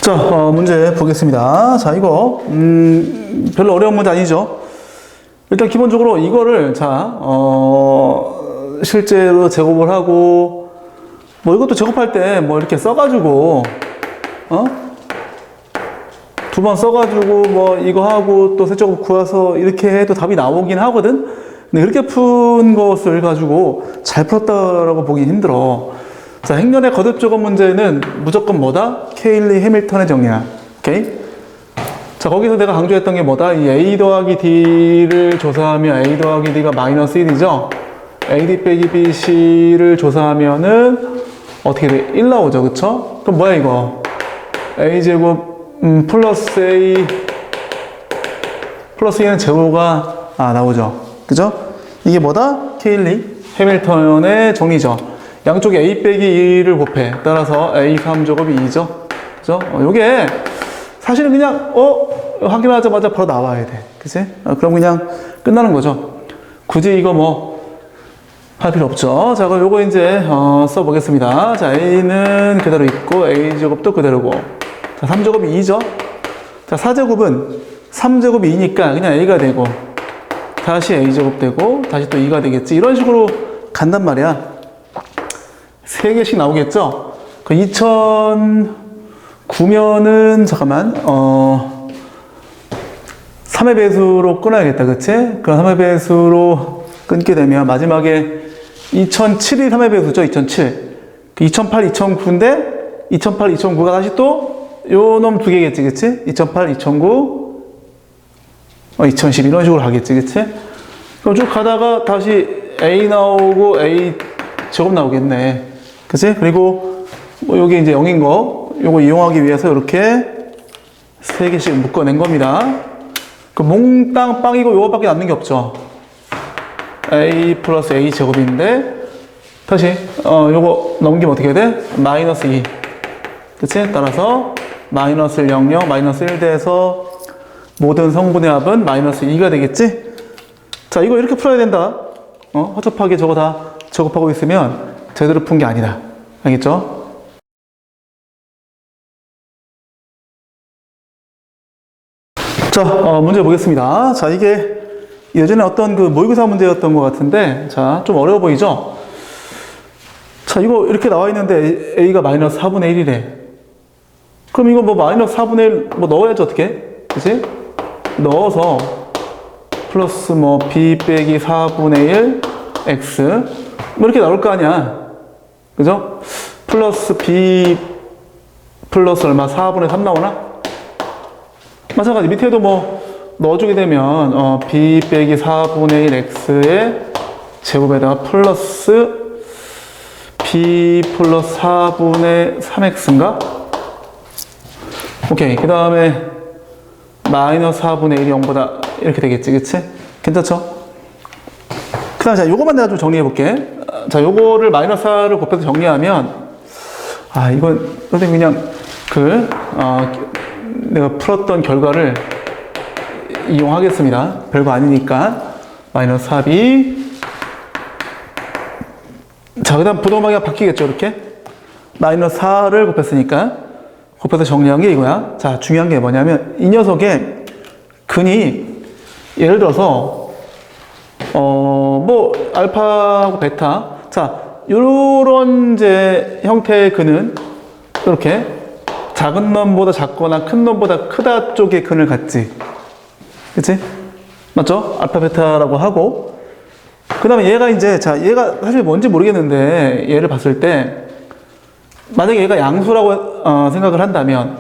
자, 문제 보겠습니다. 자, 이거, 별로 어려운 문제 아니죠? 일단 기본적으로 이거를, 자, 실제로 제곱을 하고, 뭐 이것도 제곱할 때 뭐 이렇게 써가지고, 두 번 써가지고 뭐 이거 하고 또 세제곱 구해서 이렇게 해도 답이 나오긴 하거든? 근데 그렇게 푼 것을 가지고 잘 풀었다라고 보기 힘들어. 자, 행렬의 거듭 제곱 문제는 무조건 뭐다? 케일리 해밀턴의 정리야. 오케이? 자, 거기서 내가 강조했던 게 뭐다? 이 A 더하기 D를 조사하면 A 더하기 D가 마이너스 1이죠? AD 빼기 BC를 조사하면은 어떻게 돼? 1 나오죠, 그쵸? 그럼 뭐야, 이거? A제곱, 플러스 A, 플러스 A는 제곱가, 나오죠. 그죠? 이게 뭐다? 케일리 해밀턴의 정리죠. 양쪽에 A 빼기 2를 곱해. 따라서 A 3제곱이 2죠. 그죠? 요게 사실은 그냥, 확인하자마자 바로 나와야 돼. 그치? 그럼 그냥 끝나는 거죠. 굳이 이거 뭐, 할 필요 없죠. 자, 그럼 요거 이제, 써보겠습니다. 자, A는 그대로 있고, A제곱도 그대로고. 자, 3제곱이 2죠. 자, 4제곱은 3제곱이 2니까 그냥 A가 되고, 다시 A제곱 되고, 다시 또 2가 되겠지. 이런 식으로 간단 말이야. 3개씩 나오겠죠? 그 2009년은, 잠깐만, 3의 배수로 끊어야겠다. 그치? 그럼 3의 배수로 끊게 되면 마지막에 2007이 3의 배수죠? 2007. 2008, 2009인데, 2008, 2009가 다시 또 요 놈 두 개겠지. 그치? 2008, 2009, 2010 이런 식으로 가겠지. 그치? 그럼 쭉 가다가 다시 A 나오고 A 제곱 나오겠네. 그치? 그리고 뭐 여기 이제 0인 거 요거 이용하기 위해서 이렇게 3개씩 묶어낸 겁니다. 그 몽땅 빵이고 요거밖에 남는 게 없죠. A 플러스 A 제곱인데 다시 요거 넘기면 어떻게 돼? 마이너스 2. 그치? 따라서 마이너스 0, 0, 마이너스 1 돼서 모든 성분의 합은 마이너스 2가 되겠지? 자, 이거 이렇게 풀어야 된다. 허접하게 저거 다 작업하고 있으면 제대로 푼 게 아니다. 알겠죠? 자, 문제 보겠습니다. 자, 이게 예전에 어떤 그 모의고사 문제였던 것 같은데, 자, 좀 어려워 보이죠? 자, 이거 이렇게 나와 있는데 A가 마이너스 4분의 1이래. 그럼 이거 뭐 마이너스 4분의 1 뭐 넣어야지 어떻게? 그치? 넣어서 플러스 뭐 B 빼기 4분의 1 X 뭐 이렇게 나올 거 아니야. 그죠? 플러스 B 플러스 얼마? 4분의 3 나오나? 마찬가지 밑에도 뭐 넣어주게 되면 B 빼기 4분의 1 X의 제곱에다가 플러스 B 플러스 4분의 3X인가? 오케이. 그 다음에 마이너스 4분의 1이 0보다 이렇게 되겠지. 그치? 괜찮죠? 그 다음에 자, 요거만 내가 좀 정리해 볼게. 자, 요거를 마이너스 4를 곱해서 정리하면, 이건, 선생님 그냥, 내가 풀었던 결과를 이용하겠습니다. 별거 아니니까. 마이너스 4b. 자, 그 다음 부동방향 바뀌겠죠, 이렇게? 마이너스 4를 곱했으니까. 곱해서 정리한 게 이거야. 자, 중요한 게 뭐냐면, 이 녀석의 근이, 예를 들어서, 뭐, 알파하고 베타. 자, 요런 이제 형태의 근은, 이렇게, 작은 놈보다 작거나 큰 놈보다 크다 쪽의 근을 갖지. 그치? 맞죠? 알파, 베타라고 하고. 그 다음에 얘가 이제, 자, 얘가 사실 뭔지 모르겠는데, 얘를 봤을 때, 만약에 얘가 양수라고 생각을 한다면,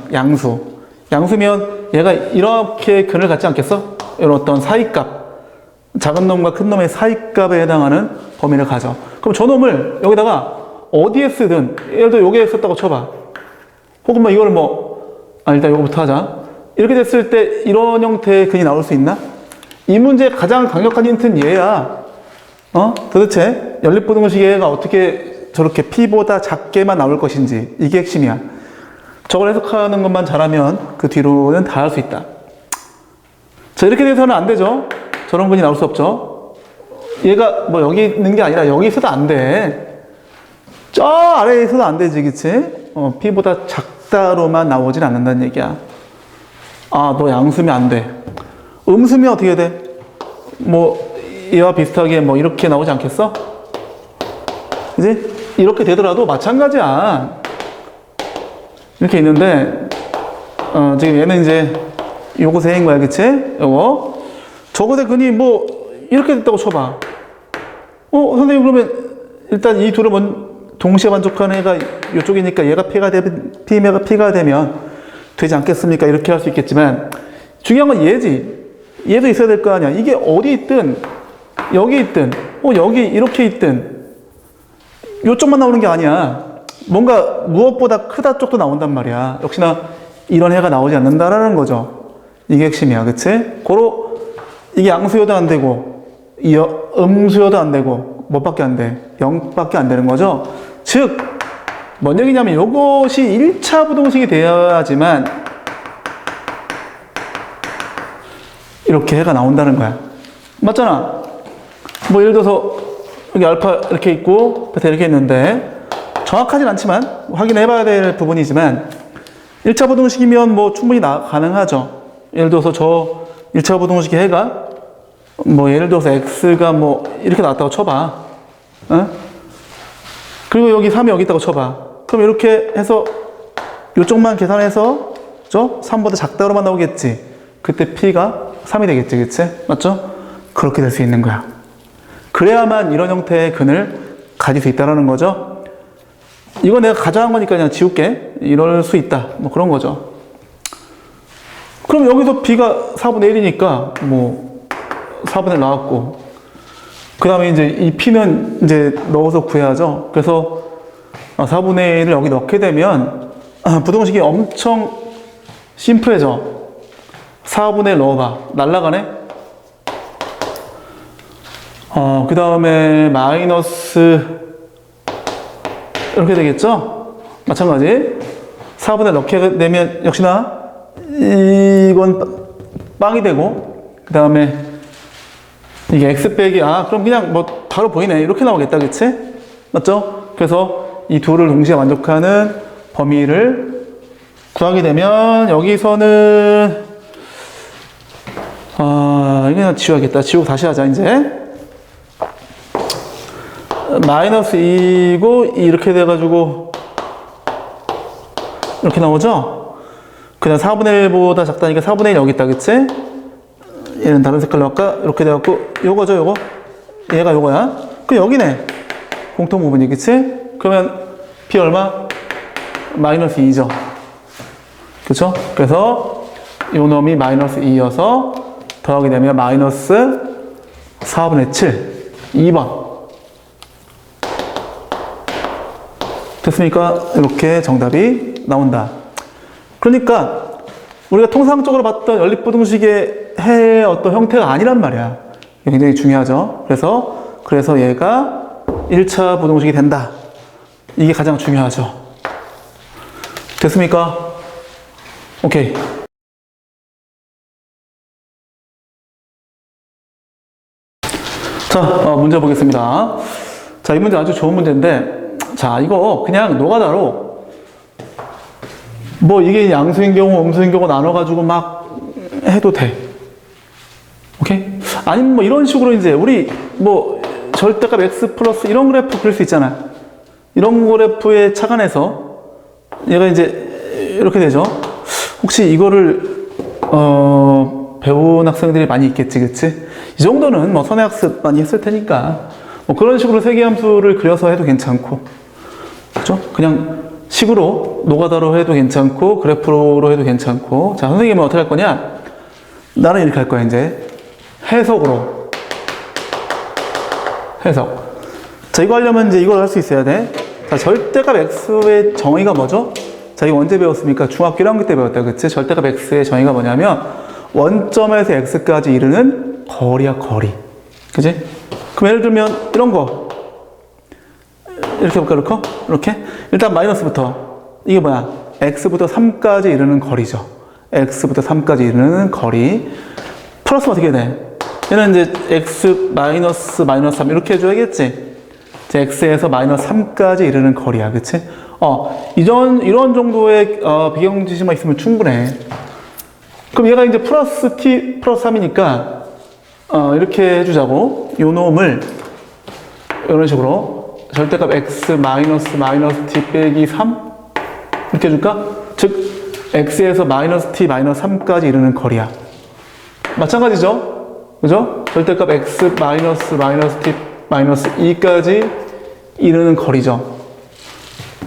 양수면 얘가 이렇게 근을 갖지 않겠어? 이런 어떤 사이값. 작은 놈과 큰 놈의 사이값에 해당하는 범위를 가져. 그럼 저 놈을 여기다가 어디에 쓰든, 예를 들어 여기에 썼다고 쳐봐. 혹은 뭐 이거를 일단 이거부터 하자. 이렇게 됐을 때 이런 형태의 근이 나올 수 있나? 이 문제의 가장 강력한 힌트는 얘야. 도대체 연립부등식 얘가 어떻게 저렇게 P보다 작게만 나올 것인지, 이게 핵심이야. 저걸 해석하는 것만 잘하면 그 뒤로는 다 할 수 있다. 자, 이렇게 돼서는 안 되죠. 저런 근이 나올 수 없죠. 얘가 뭐 여기 있는 게 아니라 여기 있어도 안 돼. 저 아래에 있어도 안 되지, 그치? P보다 작다로만 나오진 않는다는 얘기야. 아, 너 양수면 안 돼. 음수면 어떻게 돼? 뭐 얘와 비슷하게 뭐 이렇게 나오지 않겠어? 그지? 이렇게 되더라도 마찬가지야. 이렇게 있는데 지금 얘는 이제 요것에 인 거야, 그치? 요거 저것의 근이 뭐 이렇게 됐다고 쳐봐. 선생님, 그러면 일단 이 둘을 동시에 만족하는 애가 이쪽이니까 얘가 P가 되면 되지 않겠습니까? 이렇게 할 수 있겠지만 중요한 건 얘지. 얘도 있어야 될 거 아니야. 이게 어디 있든 여기 있든 여기 이렇게 있든 요쪽만 나오는 게 아니야. 뭔가 무엇보다 크다 쪽도 나온단 말이야. 역시나 이런 해가 나오지 않는다라는 거죠. 이게 핵심이야, 그치? 고로 이게 양수여도 안 되고 음수여도 안 되고 뭐밖에 안 돼? 0밖에 안 되는 거죠. 즉 뭔 얘기냐면 이것이 1차 부동식이 되어야지만 이렇게 해가 나온다는 거야. 맞잖아. 뭐 예를 들어서 여기 알파 이렇게 있고 베타 이렇게 있는데 정확하진 않지만 확인해 봐야 될 부분이지만 1차 부동식이면 뭐 충분히 가능하죠. 예를 들어서 저 1차 부동식의 해가 뭐 예를 들어서 x가 뭐 이렇게 나왔다고 쳐봐. 그리고 여기 3이 여기 있다고 쳐봐. 그럼 이렇게 해서 이쪽만 계산해서 3보다 작다로만 나오겠지. 그때 p가 3이 되겠지, 그치? 맞죠? 그렇게 될 수 있는 거야. 그래야만 이런 형태의 근을 가질 수 있다는 거죠. 이거 내가 가정한 거니까 그냥 지울게. 이럴 수 있다. 뭐 그런 거죠. 그럼 여기서 b가 4분의 1이니까 뭐 4분의 1 나왔고 그 다음에 이제 이 p는 이제 넣어서 구해야죠. 그래서 4분의 1을 여기 넣게 되면 부동식이 엄청 심플해져. 4분의 1 넣어봐. 날라가네? 그 다음에 마이너스 이렇게 되겠죠? 마찬가지 4분의 1 넣게 되면 역시나 이건 빵이 되고 그 다음에 이게 x 빼기 그럼 그냥 뭐 바로 보이네. 이렇게 나오겠다, 그치? 맞죠? 그래서 이 둘을 동시에 만족하는 범위를 구하게 되면 여기서는 이거 그냥 지워야겠다. 지우고 다시 하자, 이제. 마이너스 2고 이렇게 돼가지고 이렇게 나오죠? 그냥 4분의 1보다 작다니까 4분의 1 여기 있다, 그치? 얘는 다른 색깔로 할까? 이렇게 돼갖고 요거죠, 요거? 얘가 요거야. 그 여기네. 공통 부분이, 그치? 그러면 p 얼마? 마이너스 2죠. 그쵸? 그래서 요 놈이 마이너스 2여서 더하게 되면 마이너스 4분의 7. 2번. 됐습니까? 이렇게 정답이 나온다. 그러니까 우리가 통상적으로 봤던 연립부등식의 해의 어떤 형태가 아니란 말이야. 이게 굉장히 중요하죠. 그래서 얘가 1차 부등식이 된다. 이게 가장 중요하죠. 됐습니까? 오케이. 자, 문제 보겠습니다. 자, 이 문제 아주 좋은 문제인데, 자, 이거 그냥 노가다로 뭐 이게 양수인 경우, 음수인 경우 나눠가지고 막 해도 돼. 오케이? 아니면 뭐 이런 식으로 이제 우리 뭐 절대값 x 플러스 이런 그래프 그릴 수 있잖아. 이런 그래프에 착안해서 얘가 이제 이렇게 되죠. 혹시 이거를 배운 학생들이 많이 있겠지, 그치? 이 정도는 뭐 선행학습 많이 했을 테니까 뭐 그런 식으로 세기함수를 그려서 해도 괜찮고, 그죠? 그냥 식으로 노가다로 해도 괜찮고 그래프로 해도 괜찮고. 자, 선생님은 어떻게 할 거냐? 나는 이렇게 할 거야. 이제 해석으로 해석. 자, 이거 하려면 이제 이걸 할 수 있어야 돼. 자, 절대값 x의 정의가 뭐죠? 자, 이거 언제 배웠습니까? 중학교 1학기 때 배웠다, 그치? 절대값 x의 정의가 뭐냐면 원점에서 x까지 이르는 거리야, 거리. 그치? 그럼 예를 들면 이런 거 이렇게 해볼까? 이렇게? 일단 마이너스부터. 이게 뭐야? x부터 3까지 이르는 거리죠. x부터 3까지 이르는 거리. 플러스면 어떻게 돼? 얘는 이제 x 마이너스 3 이렇게 해줘야겠지? x에서 마이너스 3까지 이르는 거리야. 그치? 이런 정도의 비경 지시만 있으면 충분해. 그럼 얘가 이제 플러스 t 플러스 3이니까 이렇게 해주자고. 요 놈을 이런 식으로 절대값 x 마이너스 t 빼기 3 이렇게 해줄까? 즉 x에서 마이너스 t 마이너스 3까지 이르는 거리야. 마찬가지죠? 그죠? 절대값 x 마이너스 t 마이너스 2까지 이르는 거리죠.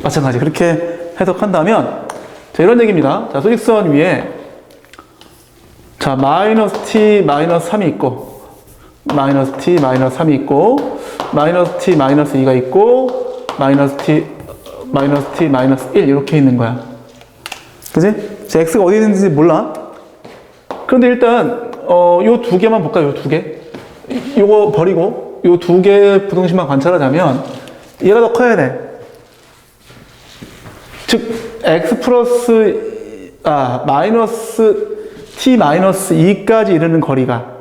마찬가지. 그렇게 해석한다면 자, 이런 얘기입니다. 자, 소직선 위에 자, 마이너스 t 마이너스 3이 있고 마이너스 t 마이너스 3이 있고 마이너스 t 마이너스 2가 있고 마이너스 t 마이너스 1 이렇게 있는 거야. 그지? 자, x가 어디 있는지 몰라. 그런데 일단 요 두 개만 볼까요? 요 두 개. 요거 버리고 요 두 개의 부등식만 관찰하자면 얘가 더 커야 돼. 즉 x 플러스 마이너스 t 마이너스 2까지 이르는 거리가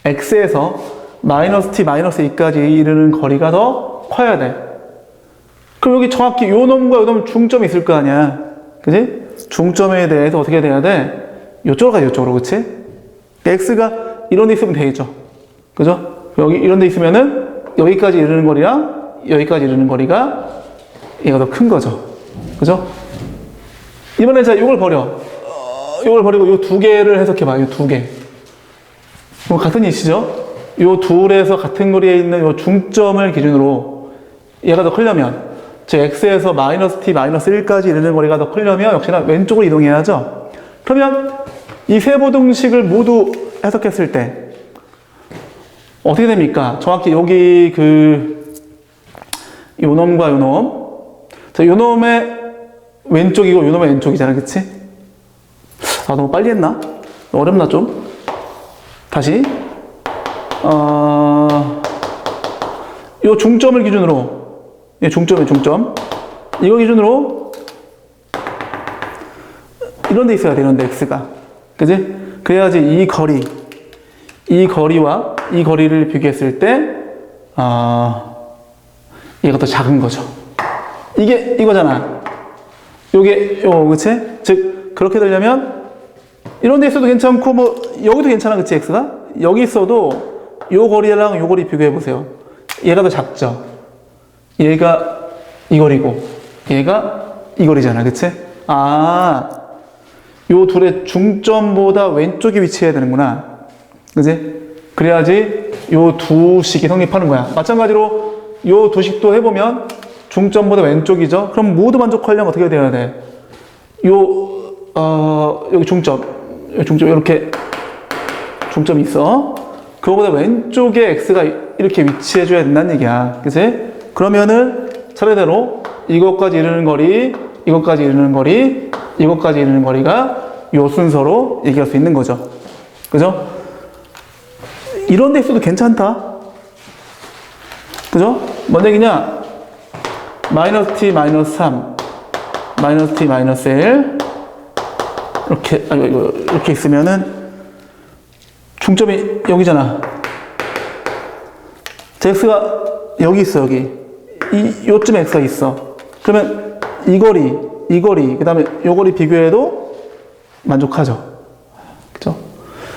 x에서 마이너스 t 마이너스 2까지 이르는 거리가 더 커야 돼. 그럼 여기 정확히 요 놈과 요 놈 중점이 있을 거 아니야. 그지? 중점에 대해서 어떻게 돼야 돼? 요쪽으로 가야 돼, 요쪽으로. 그치? x가 이런 데 있으면 되겠죠. 그죠? 여기 이런 데 있으면은 여기까지 이르는 거리랑 여기까지 이르는 거리가 얘가 더 큰 거죠. 그죠? 이번에 자, 요걸 버려. 요걸 버리고 요 두 개를 해석해봐. 요 두 개. 뭐 같은 이치죠? 요 둘에서 같은 거리에 있는 요 중점을 기준으로 얘가 더 크려면 즉 x에서 마이너스 t 마이너스 1까지 이르는 거리가 더 크려면 역시나 왼쪽으로 이동해야죠. 그러면 이 세 부등식을 모두 해석했을 때 어떻게 됩니까? 정확히 여기 요 놈과 요 놈. 자, 요 놈의 왼쪽이고 요 놈의 왼쪽이잖아. 그치? 너무 빨리 했나? 어렵나 좀? 다시. 요 중점을 기준으로 중점. 이거 기준으로 이런 데 있어야 돼, 이런 데 x가. 그지? 그래야지 이 거리와 이 거리를 비교했을 때, 얘가 더 작은 거죠. 이게 이거잖아. 그치? 즉, 그렇게 되려면 이런 데 있어도 괜찮고, 뭐, 여기도 괜찮아, 그치, x가? 여기 있어도 요 거리랑 요 거리 비교해보세요. 얘가 더 작죠? 얘가 이 거리고, 얘가 이 거리잖아, 그치? 요 둘의 중점보다 왼쪽에 위치해야 되는구나. 그치? 그래야지 요 두 식이 성립하는 거야. 마찬가지로 요 두 식도 해보면 중점보다 왼쪽이죠? 그럼 모두 만족하려면 어떻게 돼야 돼? 여기 중점, 이렇게 중점이 있어. 그거보다 왼쪽에 x가 이렇게 위치해줘야 된다는 얘기야. 그치? 그러면은 차례대로 이것까지 이르는 거리, 이것까지 이르는 거리, 이것까지 이르는 거리가 요 순서로 얘기할 수 있는 거죠. 그죠? 이런 데 있어도 괜찮다. 그죠? 뭔 얘기냐? 마이너스 t 마이너스 3, 마이너스 t 마이너스 1 이렇게 있으면은 중점이 여기잖아. x가 여기 있어, 여기. 요쯤에 x가 있어. 그러면 이 거리, 그 다음에 요 거리 비교해도 만족하죠. 그죠?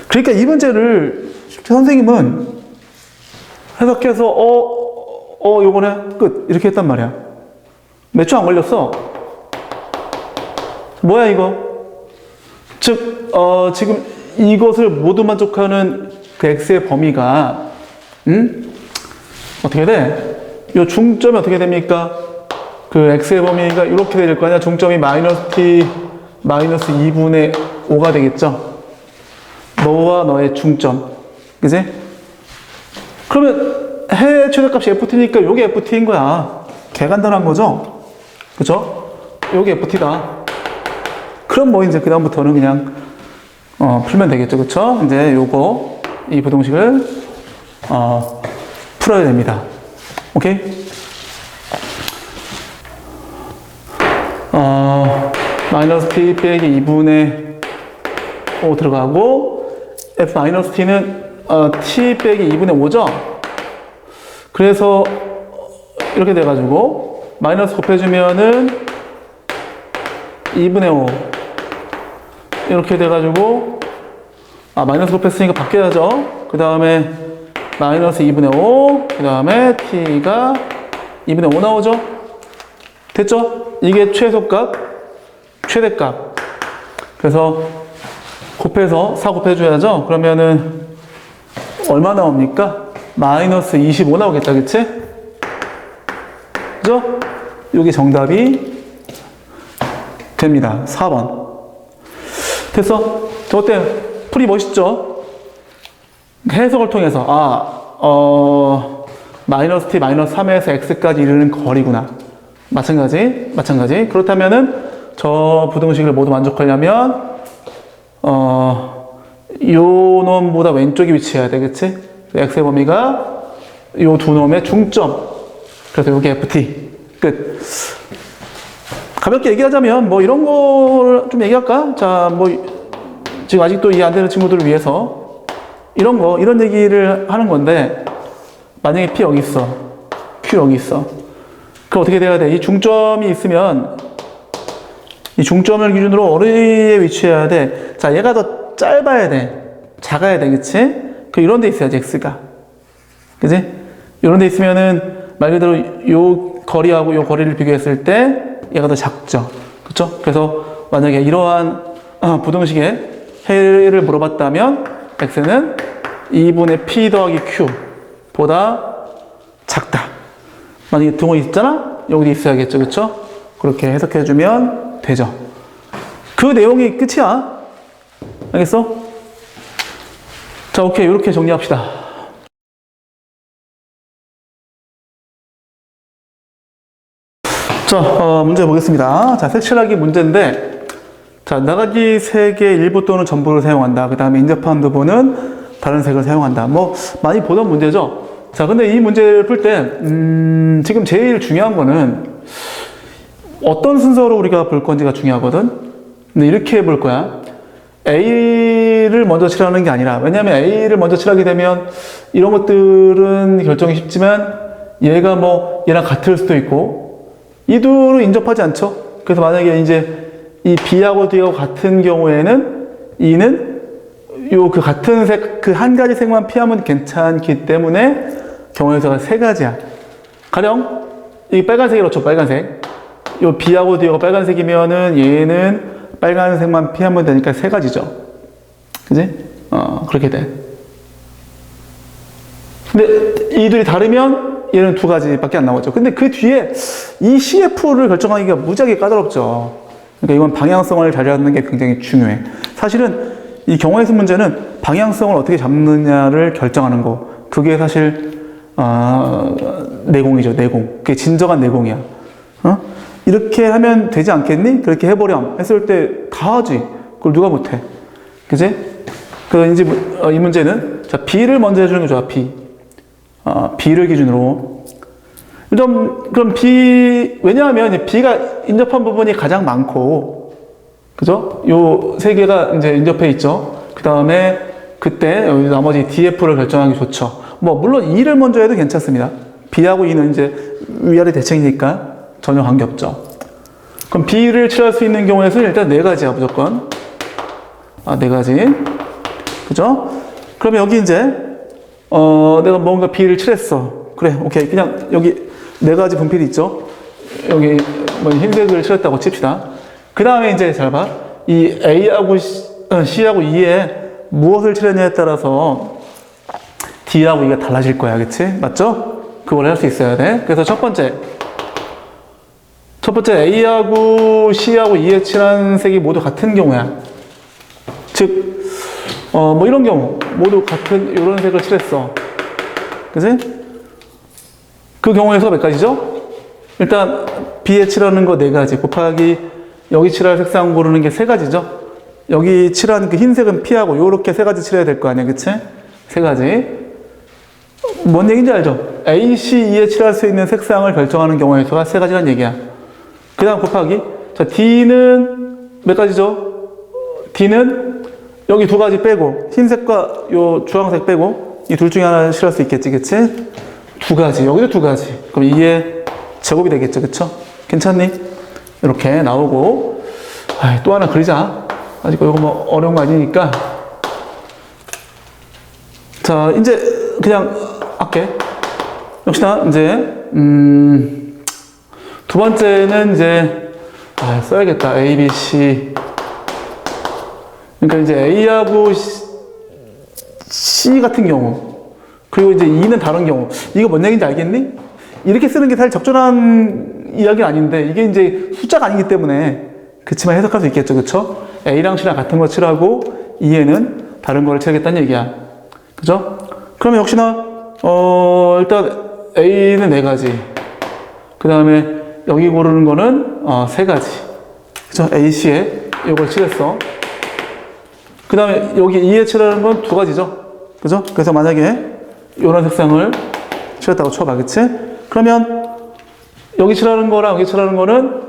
그러니까 이 문제를 선생님은 해석해서, 요거네, 끝. 이렇게 했단 말이야. 몇 초 안 걸렸어. 뭐야, 이거? 즉, 지금 이것을 모두 만족하는 그 x의 범위가, 어떻게 돼? 요 중점이 어떻게 됩니까? 그 x의 범위가 이렇게 될 거 아니야? 중점이 마이너스 t 마이너스 2분의 5가 되겠죠? 너와 너의 중점. 그지? 그러면 해 최대값이 ft니까 요게 ft인 거야. 개간단한 거죠? 그죠? 요게 ft다. 그럼 뭐 이제 그다음부터는 그냥 풀면 되겠죠. 그쵸? 이제 요거 이 부등식을 풀어야 됩니다. 오케이? 마이너스 t 빼기 2분의 5 들어가고 f 마이너스 t는 t 빼기 2분의 5죠? 그래서 이렇게 돼가지고 마이너스 곱해주면은 2분의 5 이렇게 돼가지고 마이너스 곱했으니까 바뀌어야죠. 그 다음에 마이너스 2분의 5 그 다음에 t가 2분의 5 나오죠. 됐죠? 이게 최소값, 최대값. 그래서 곱해서 4 곱해줘야죠. 그러면은 얼마 나옵니까? 마이너스 25 나오겠다, 그치? 그죠? 이게 정답이 됩니다. 4번. 됐어? 저 어때? 풀이 멋있죠? 해석을 통해서, 마이너스 t, 마이너스 3에서 x까지 이르는 거리구나. 마찬가지. 그렇다면은, 저 부등식을 모두 만족하려면, 요 놈보다 왼쪽에 위치해야 돼, 그치? x의 범위가 요 두 놈의 중점. 그래서 요게 ft. 끝. 가볍게 얘기하자면, 뭐, 이런 거를 좀 얘기할까? 자, 뭐, 지금 아직도 이해 안 되는 친구들을 위해서, 이런 얘기를 하는 건데, 만약에 P 여기 있어. Q 여기 있어. 그럼 어떻게 돼야 돼? 이 중점이 있으면, 이 중점을 기준으로 어디에 위치해야 돼? 자, 얘가 더 짧아야 돼. 작아야 돼, 그치? 이런 데 있어야지, X가. 그치? 이런 데 있으면은, 말 그대로 요 거리하고 요 거리를 비교했을 때, 얘가 더 작죠. 그쵸? 그래서 만약에 이러한 부등식의 해를 물어봤다면 x는 2분의 p 더하기 q 보다 작다. 만약에 등호 있잖아? 여기 있어야겠죠. 그쵸? 그렇게 해석해주면 되죠. 그 내용이 끝이야. 알겠어? 자, 오케이. 이렇게 정리합시다. 자, 문제 보겠습니다. 자, 색칠하기 문제인데, 자, 나가기 색의 일부 또는 전부를 사용한다. 그 다음에 인접한 부분은 다른 색을 사용한다. 뭐, 많이 보던 문제죠. 자, 근데 이 문제를 풀 때, 지금 제일 중요한 거는 어떤 순서로 우리가 볼 건지가 중요하거든? 근데 이렇게 볼 거야. A를 먼저 칠하는 게 아니라, 왜냐면 A를 먼저 칠하게 되면 이런 것들은 결정이 쉽지만 얘가 뭐, 얘랑 같을 수도 있고, 이 둘은 인접하지 않죠? 그래서 만약에 이제 이 B하고 D하고 같은 경우에는 E는 그 같은 색, 그 한 가지 색만 피하면 괜찮기 때문에 경우의 수가 세 가지야. 가령, 이 빨간색이 그렇죠, 빨간색. 요 B하고 D하고 빨간색이면은 얘는 빨간색만 피하면 되니까 세 가지죠. 그지? 그렇게 돼. 근데 이 둘이 다르면 얘는 두 가지밖에 안 나오죠. 근데 그 뒤에 이 CF를 결정하기가 무지하게 까다롭죠. 그러니까 이건 방향성을 잘 잡는 게 굉장히 중요해. 사실은 이 경우의 수 문제는 방향성을 어떻게 잡느냐를 결정하는 거. 그게 사실 내공이죠, 내공. 그게 진정한 내공이야. 이렇게 하면 되지 않겠니? 그렇게 해보렴 했을 때 다 하지. 그걸 누가 못해? 그지? 이제 이 문제는 자 B를 먼저 해주는 게 좋아. B를 기준으로. 그럼 B, 왜냐하면 B가 인접한 부분이 가장 많고, 그죠? 요 세 개가 이제 인접해 있죠. 그 다음에 그때 나머지 DF를 결정하기 좋죠. 뭐, 물론 E를 먼저 해도 괜찮습니다. B하고 E는 이제 위아래 대칭이니까 전혀 관계없죠. 그럼 B를 칠할 수 있는 경우에는 일단 네 가지야, 무조건. 네 가지. 그죠? 그러면 여기 이제 내가 뭔가 B를 칠했어. 그래, 오케이. 그냥 여기 네 가지 분필이 있죠. 여기 뭐 흰색을 칠했다고 칩시다. 그 다음에 이제 잘 봐. 이 A하고 C하고 E에 무엇을 칠했냐에 따라서 D하고 E가 달라질 거야. 그치? 맞죠? 그걸 할 수 있어야 돼. 그래서 첫 번째 A하고 C하고 E에 칠한 색이 모두 같은 경우야. 즉, 뭐 이런 경우 모두 같은 이런 색을 칠했어. 그치? 그 경우에서 몇 가지죠? 일단 B에 칠하는 거 네 가지 곱하기 여기 칠할 색상 고르는 게 세 가지죠. 여기 칠한 그 흰색은 피하고 요렇게 세 가지 칠해야 될 거 아니야, 그치? 세 가지. 뭔 얘기인지 알죠? A, C, E에 칠할 수 있는 색상을 결정하는 경우의 수가 세 가지란 얘기야. 그 다음 곱하기 자 D는 몇 가지죠? D는 여기 두 가지 빼고 흰색과 요 주황색 빼고 이 둘 중에 하나 칠할 수 있겠지, 그치? 두 가지, 여기도 두 가지. 그럼 2에 제곱이 되겠죠. 그쵸? 괜찮니? 이렇게 나오고, 또 하나 그리자. 아직 이거 뭐 어려운 거 아니니까. 자, 이제 그냥 할게. 역시나 이제 두 번째는 이제 써야겠다. A, B, C. 그러니까 이제 A하고 C 같은 경우, 그리고 이제 E는 다른 경우. 이거 뭔 얘기인지 알겠니? 이렇게 쓰는 게 사실 적절한 이야기는 아닌데, 이게 이제 숫자가 아니기 때문에 그치만 해석할 수 있겠죠. 그쵸? A랑 C랑 같은 거 칠하고 E에는 다른 거를 칠하겠다는 얘기야. 그죠? 그러면 역시나 일단 A는 4가지, 그 다음에 여기 고르는 거는 3가지. 그죠? A, C에 이걸 칠했어. 그 다음에 여기 E에 칠하는 건 2가지죠. 그죠? 그래서 만약에 이런 색상을 칠했다고 쳐봐. 그치? 그러면 여기 칠하는 거랑 여기 칠하는 거는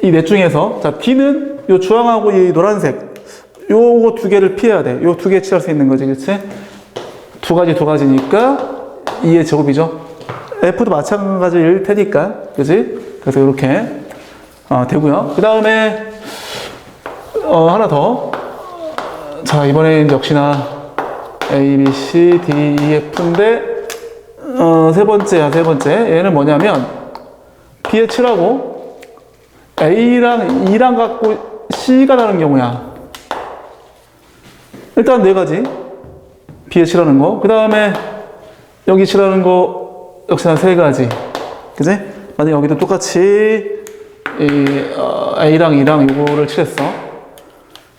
이 넷 중에서, 자, D는 요 주황하고 이 노란색, 요거 2개를 피해야 돼. 요 2개 칠할 수 있는 거지. 그치? 2가지니까 2의 제곱이죠. F도 마찬가지일 테니까. 그치? 그래서 이렇게 되고요. 그 다음에 하나 더. 자, 이번엔 역시나 A, B, C, D, E, F인데 세 번째. 얘는 뭐냐면 B에 7하고 A랑 E랑 갖고 C가 다른 경우야. 일단 4가지. B에 7하는 거. 그 다음에 여기 칠하는 거 역시나 3가지. 그지? 만약에 여기도 똑같이 A랑 E랑 요거를 칠했어.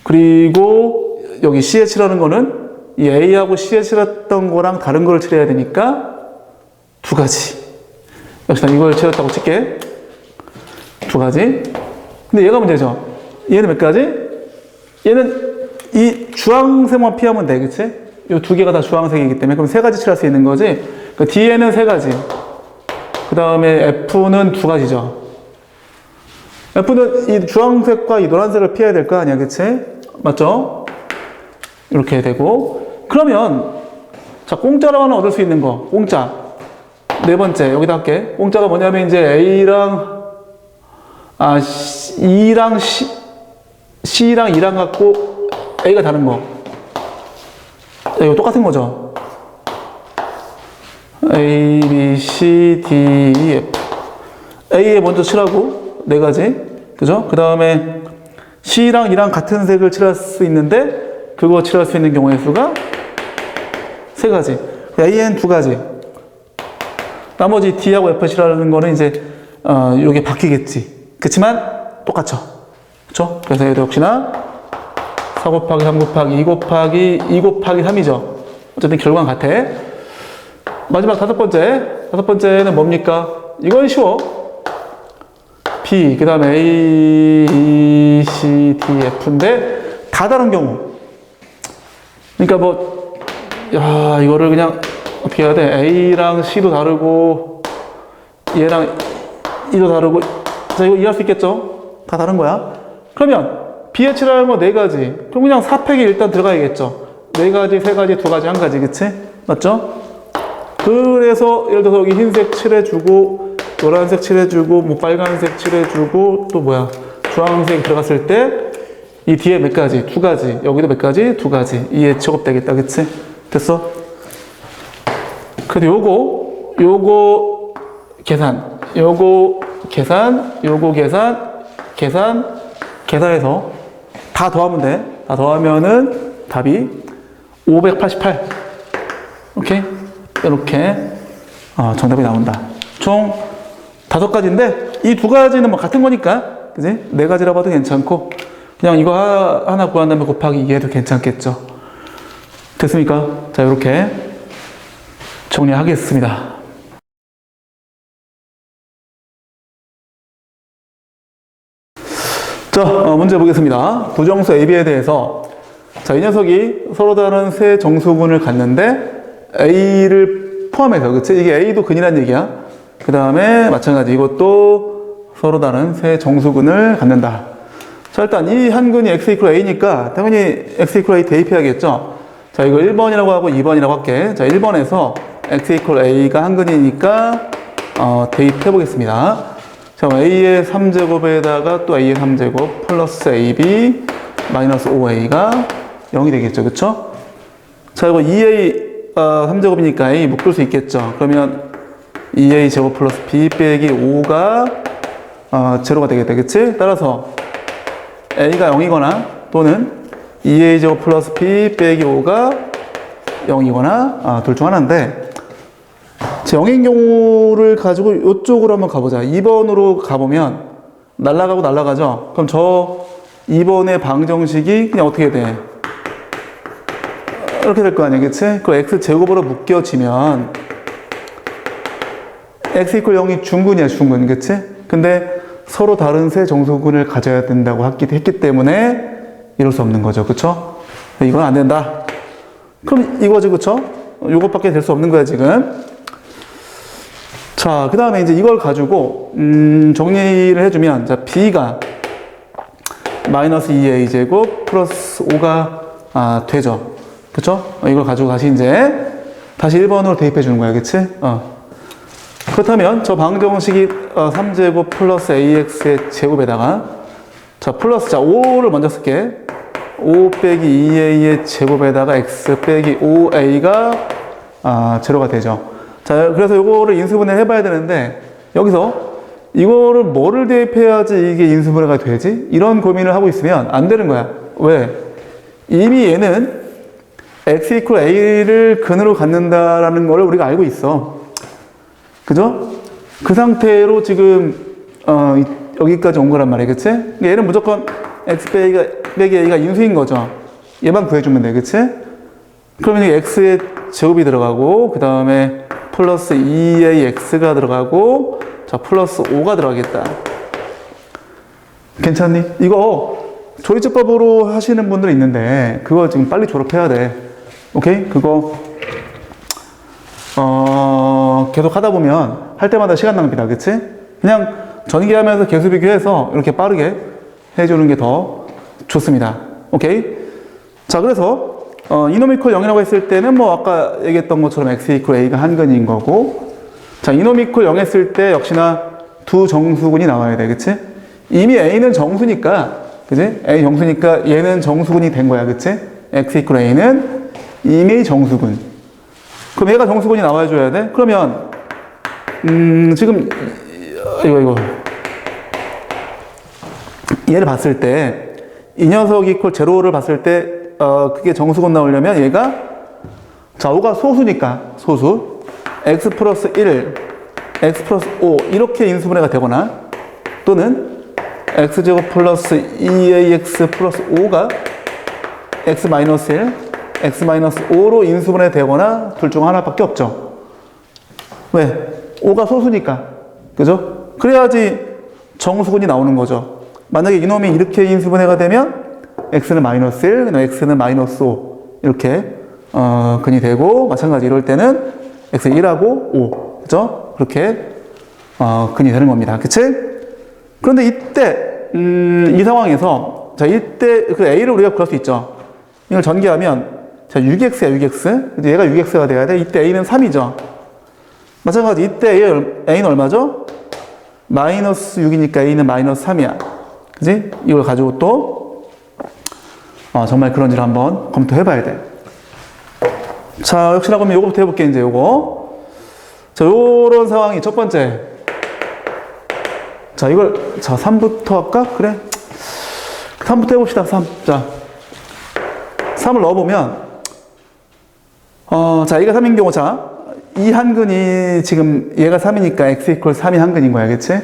그리고 여기 C에 칠하는 거는 이 A하고 C에 칠했던 거랑 다른 거를 칠해야 되니까 2가지. 역시나 이걸 칠했다고 칠게. 2가지. 근데 얘가 문제죠. 얘는 몇 가지? 얘는 이 주황색만 피하면 돼. 그치? 이 2개가 다 주황색이기 때문에 그럼 3가지 칠할 수 있는 거지. 그 D에는 3가지. 그 다음에 F는 2가지죠. F는 이 주황색과 이 노란색을 피해야 될 거 아니야. 그치? 맞죠? 이렇게 되고. 그러면 자, 공짜로 하나 얻을 수 있는 거. 공짜. 4번째. 여기다 할게. 공짜가 뭐냐면 이제 A랑 E랑 C랑 E랑 갖고 A가 다른 거. 이거 똑같은 거죠. A, B, C, D, E, F. A에 먼저 칠하고 4가지. 그죠? 그 다음에 C랑 E랑 같은 색을 칠할 수 있는데 그거 칠할 수 있는 경우의 수가 3가지. A엔 2가지. 나머지 D하고 F 칠하는 거는 이제 요게 바뀌겠지. 그치만 똑같죠. 그쵸? 그래서 얘도 역시나 4 곱하기 3 곱하기 2 곱하기 2 곱하기 3이죠. 어쨌든 결과는 같아. 마지막 5번째. 5번째는 뭡니까? 이건 쉬워. B, 그 다음에 A, E, C, D, F인데 다 다른 경우. 그러니까 뭐, 이거를 그냥 어떻게 해야 돼? A랑 C도 다르고 얘랑 E도 다르고. 자, 이거 이해할 수 있겠죠? 다 다른 거야. 그러면 B에 칠하는 거 4가지. 그럼 그냥 4팩이 일단 들어가야겠죠. 4가지, 3가지, 2가지, 1가지. 그치? 맞죠? 그래서 예를 들어서 여기 흰색 칠해주고 노란색 칠해주고 뭐 빨간색 칠해주고 또 뭐야 주황색 들어갔을 때 이 뒤에 몇 가지? 2가지. 여기도 몇 가지? 2가지. 이에 제곱되겠다. 그치? 됐어? 근데 요거 계산, 요거 계산해서 다 더하면 돼. 다 더하면은 답이 588. 오케이? 이렇게 정답이 나온다. 총 5가지인데 이 2가지는 뭐 같은 거니까, 그지? 4가지라고 봐도 괜찮고 그냥 이거 하나 구한 다음에 곱하기 2해도 괜찮겠죠. 됐습니까? 자, 이렇게 정리하겠습니다. 자, 문제 보겠습니다. 부정수 AB에 대해서, 자, 이 녀석이 서로 다른 세 정수분을 갖는데 A를 포함해서, 그치? 이게 A도 근이란 얘기야. 그 다음에 마찬가지 이것도 서로 다른 세 정수근을 갖는다. 자, 일단 이 한 근이 x 이퀄 a니까 당연히 x 이퀄 a 대입해야겠죠. 자, 이거 1번이라고 하고 2번이라고 할게. 자, 1번에서 x 이퀄 a가 한 근이니까 대입해 보겠습니다. 자, a의 3제곱에다가 또 a의 3제곱 플러스 ab 마이너스 5a가 0이 되겠죠. 그쵸? 자, 이거 2a 3제곱이니까 a 묶을 수 있겠죠. 그러면 2a 제곱 플러스 b 빼기 5가 제로가 되겠다. 그치? 따라서 a가 0이거나 또는 2a 제곱 플러스 b 빼기 5가 0이거나 둘 중 하나인데, 0인 경우를 가지고 이쪽으로 한번 가보자. 2번으로 가보면 날아가고 날아가죠. 그럼 저 2번의 방정식이 그냥 어떻게 돼? 이렇게 될 거 아니야, 그치? 그 x제곱으로 묶여지면 x 이퀄 0이 중근이야, 중근, 그치? 근데 서로 다른 세 정수근을 가져야 된다고 했기 때문에 이럴 수 없는 거죠, 그쵸? 이건 안 된다. 그럼 이거지, 그쵸? 요것밖에 될 수 없는 거야, 지금. 자, 그 다음에 이제 이걸 가지고, 정리를 해주면, 자, b가 마이너스 2a 제곱 플러스 5가 되죠. 그쵸? 이걸 가지고 다시 1번으로 대입해 주는 거야, 그치? 그렇다면 저 방정식이 3제곱 플러스 ax의 제곱에다가, 자, 플러스, 자, 5를 먼저 쓸게. 5 빼기 2a의 제곱에다가 x 빼기 5a가 제로가 되죠. 자, 그래서 이거를 인수분해 해봐야 되는데, 여기서 이거를 뭐를 대입해야지 이게 인수분해가 되지? 이런 고민을 하고 있으면 안 되는 거야. 왜? 이미 얘는 x 이퀄 a를 근으로 갖는다라는 걸 우리가 알고 있어. 그죠? 그 상태로 지금 여기까지 온 거란 말이야, 그치? 그러니까 얘는 무조건 x 빼기 a가 인수인 거죠. 얘만 구해주면 돼, 그치? 그러면 x의 제곱이 들어가고, 그 다음에 플러스 2ax가 들어가고, 자, 플러스 5가 들어가겠다. 괜찮니? 이거 조리제법으로 하시는 분들 있는데 그거 지금 빨리 졸업해야 돼. 오케이? 그거 계속 하다 보면 할 때마다 시간 낭비다. 그치? 그냥 전기하면서 계수 비교해서 이렇게 빠르게 해주는 게 더 좋습니다. 오케이? 자, 그래서 이놈 이퀄 0이라고 했을 때는 뭐 아까 얘기했던 것처럼 x 이퀄 a가 한근인 거고, 자, 이놈 이퀄 0 했을 때 역시나 두 정수근이 나와야 돼. 그치? 이미 a는 정수니까, 그치? a 정수니까 얘는 정수근이 된 거야. 그치? x 이퀄 a는 이미 정수근. 그럼 얘가 정수근이 나와줘야 돼? 그러면 지금 이거 얘를 봤을 때 이 녀석 이퀄 제로를 봤을 때 그게 정수근 나오려면 얘가, 자, 5가 소수니까 소수, x 플러스 1, x 플러스 5 이렇게 인수분해가 되거나, 또는 x제곱 플러스 2ax 플러스 5가 x 마이너스 1, x 마이너스 5로 인수분해 되거나 둘 중 하나밖에 없죠. 왜? 5가 소수니까. 그죠? 그래야지 정수근이 나오는 거죠. 만약에 이놈이 이렇게 인수분해가 되면 x는 마이너스 1, 그다음에 x는 마이너스 5 이렇게 근이 되고, 마찬가지 이럴 때는 x 1하고 5, 그죠? 그렇게 근이 되는 겁니다. 그치? 그런데 이때 이 상황에서, 자, 이때 그 a를 우리가 구할 수 있죠. 이걸 전개하면, 자, 6x야 6x. 얘가 6x가 돼야 돼. 이때 a는 3이죠. 마찬가지 이때 a는 얼마죠? 마이너스 6이니까 a는 마이너스 3이야. 그지? 이걸 가지고 또 정말 그런지를 한번 검토해 봐야 돼. 자, 역시나 그러면 요거부터 해볼게. 이제 요거, 자, 요런 상황이 첫 번째. 자, 이걸, 자, 3부터 할까? 그래, 3부터 해봅시다. 3. 자, 3을 넣어보면 자, 얘가 3인 경우, 자, 이 한근이 지금 얘가 3이니까 x 이퀄 3이 한근인 거야. 그치?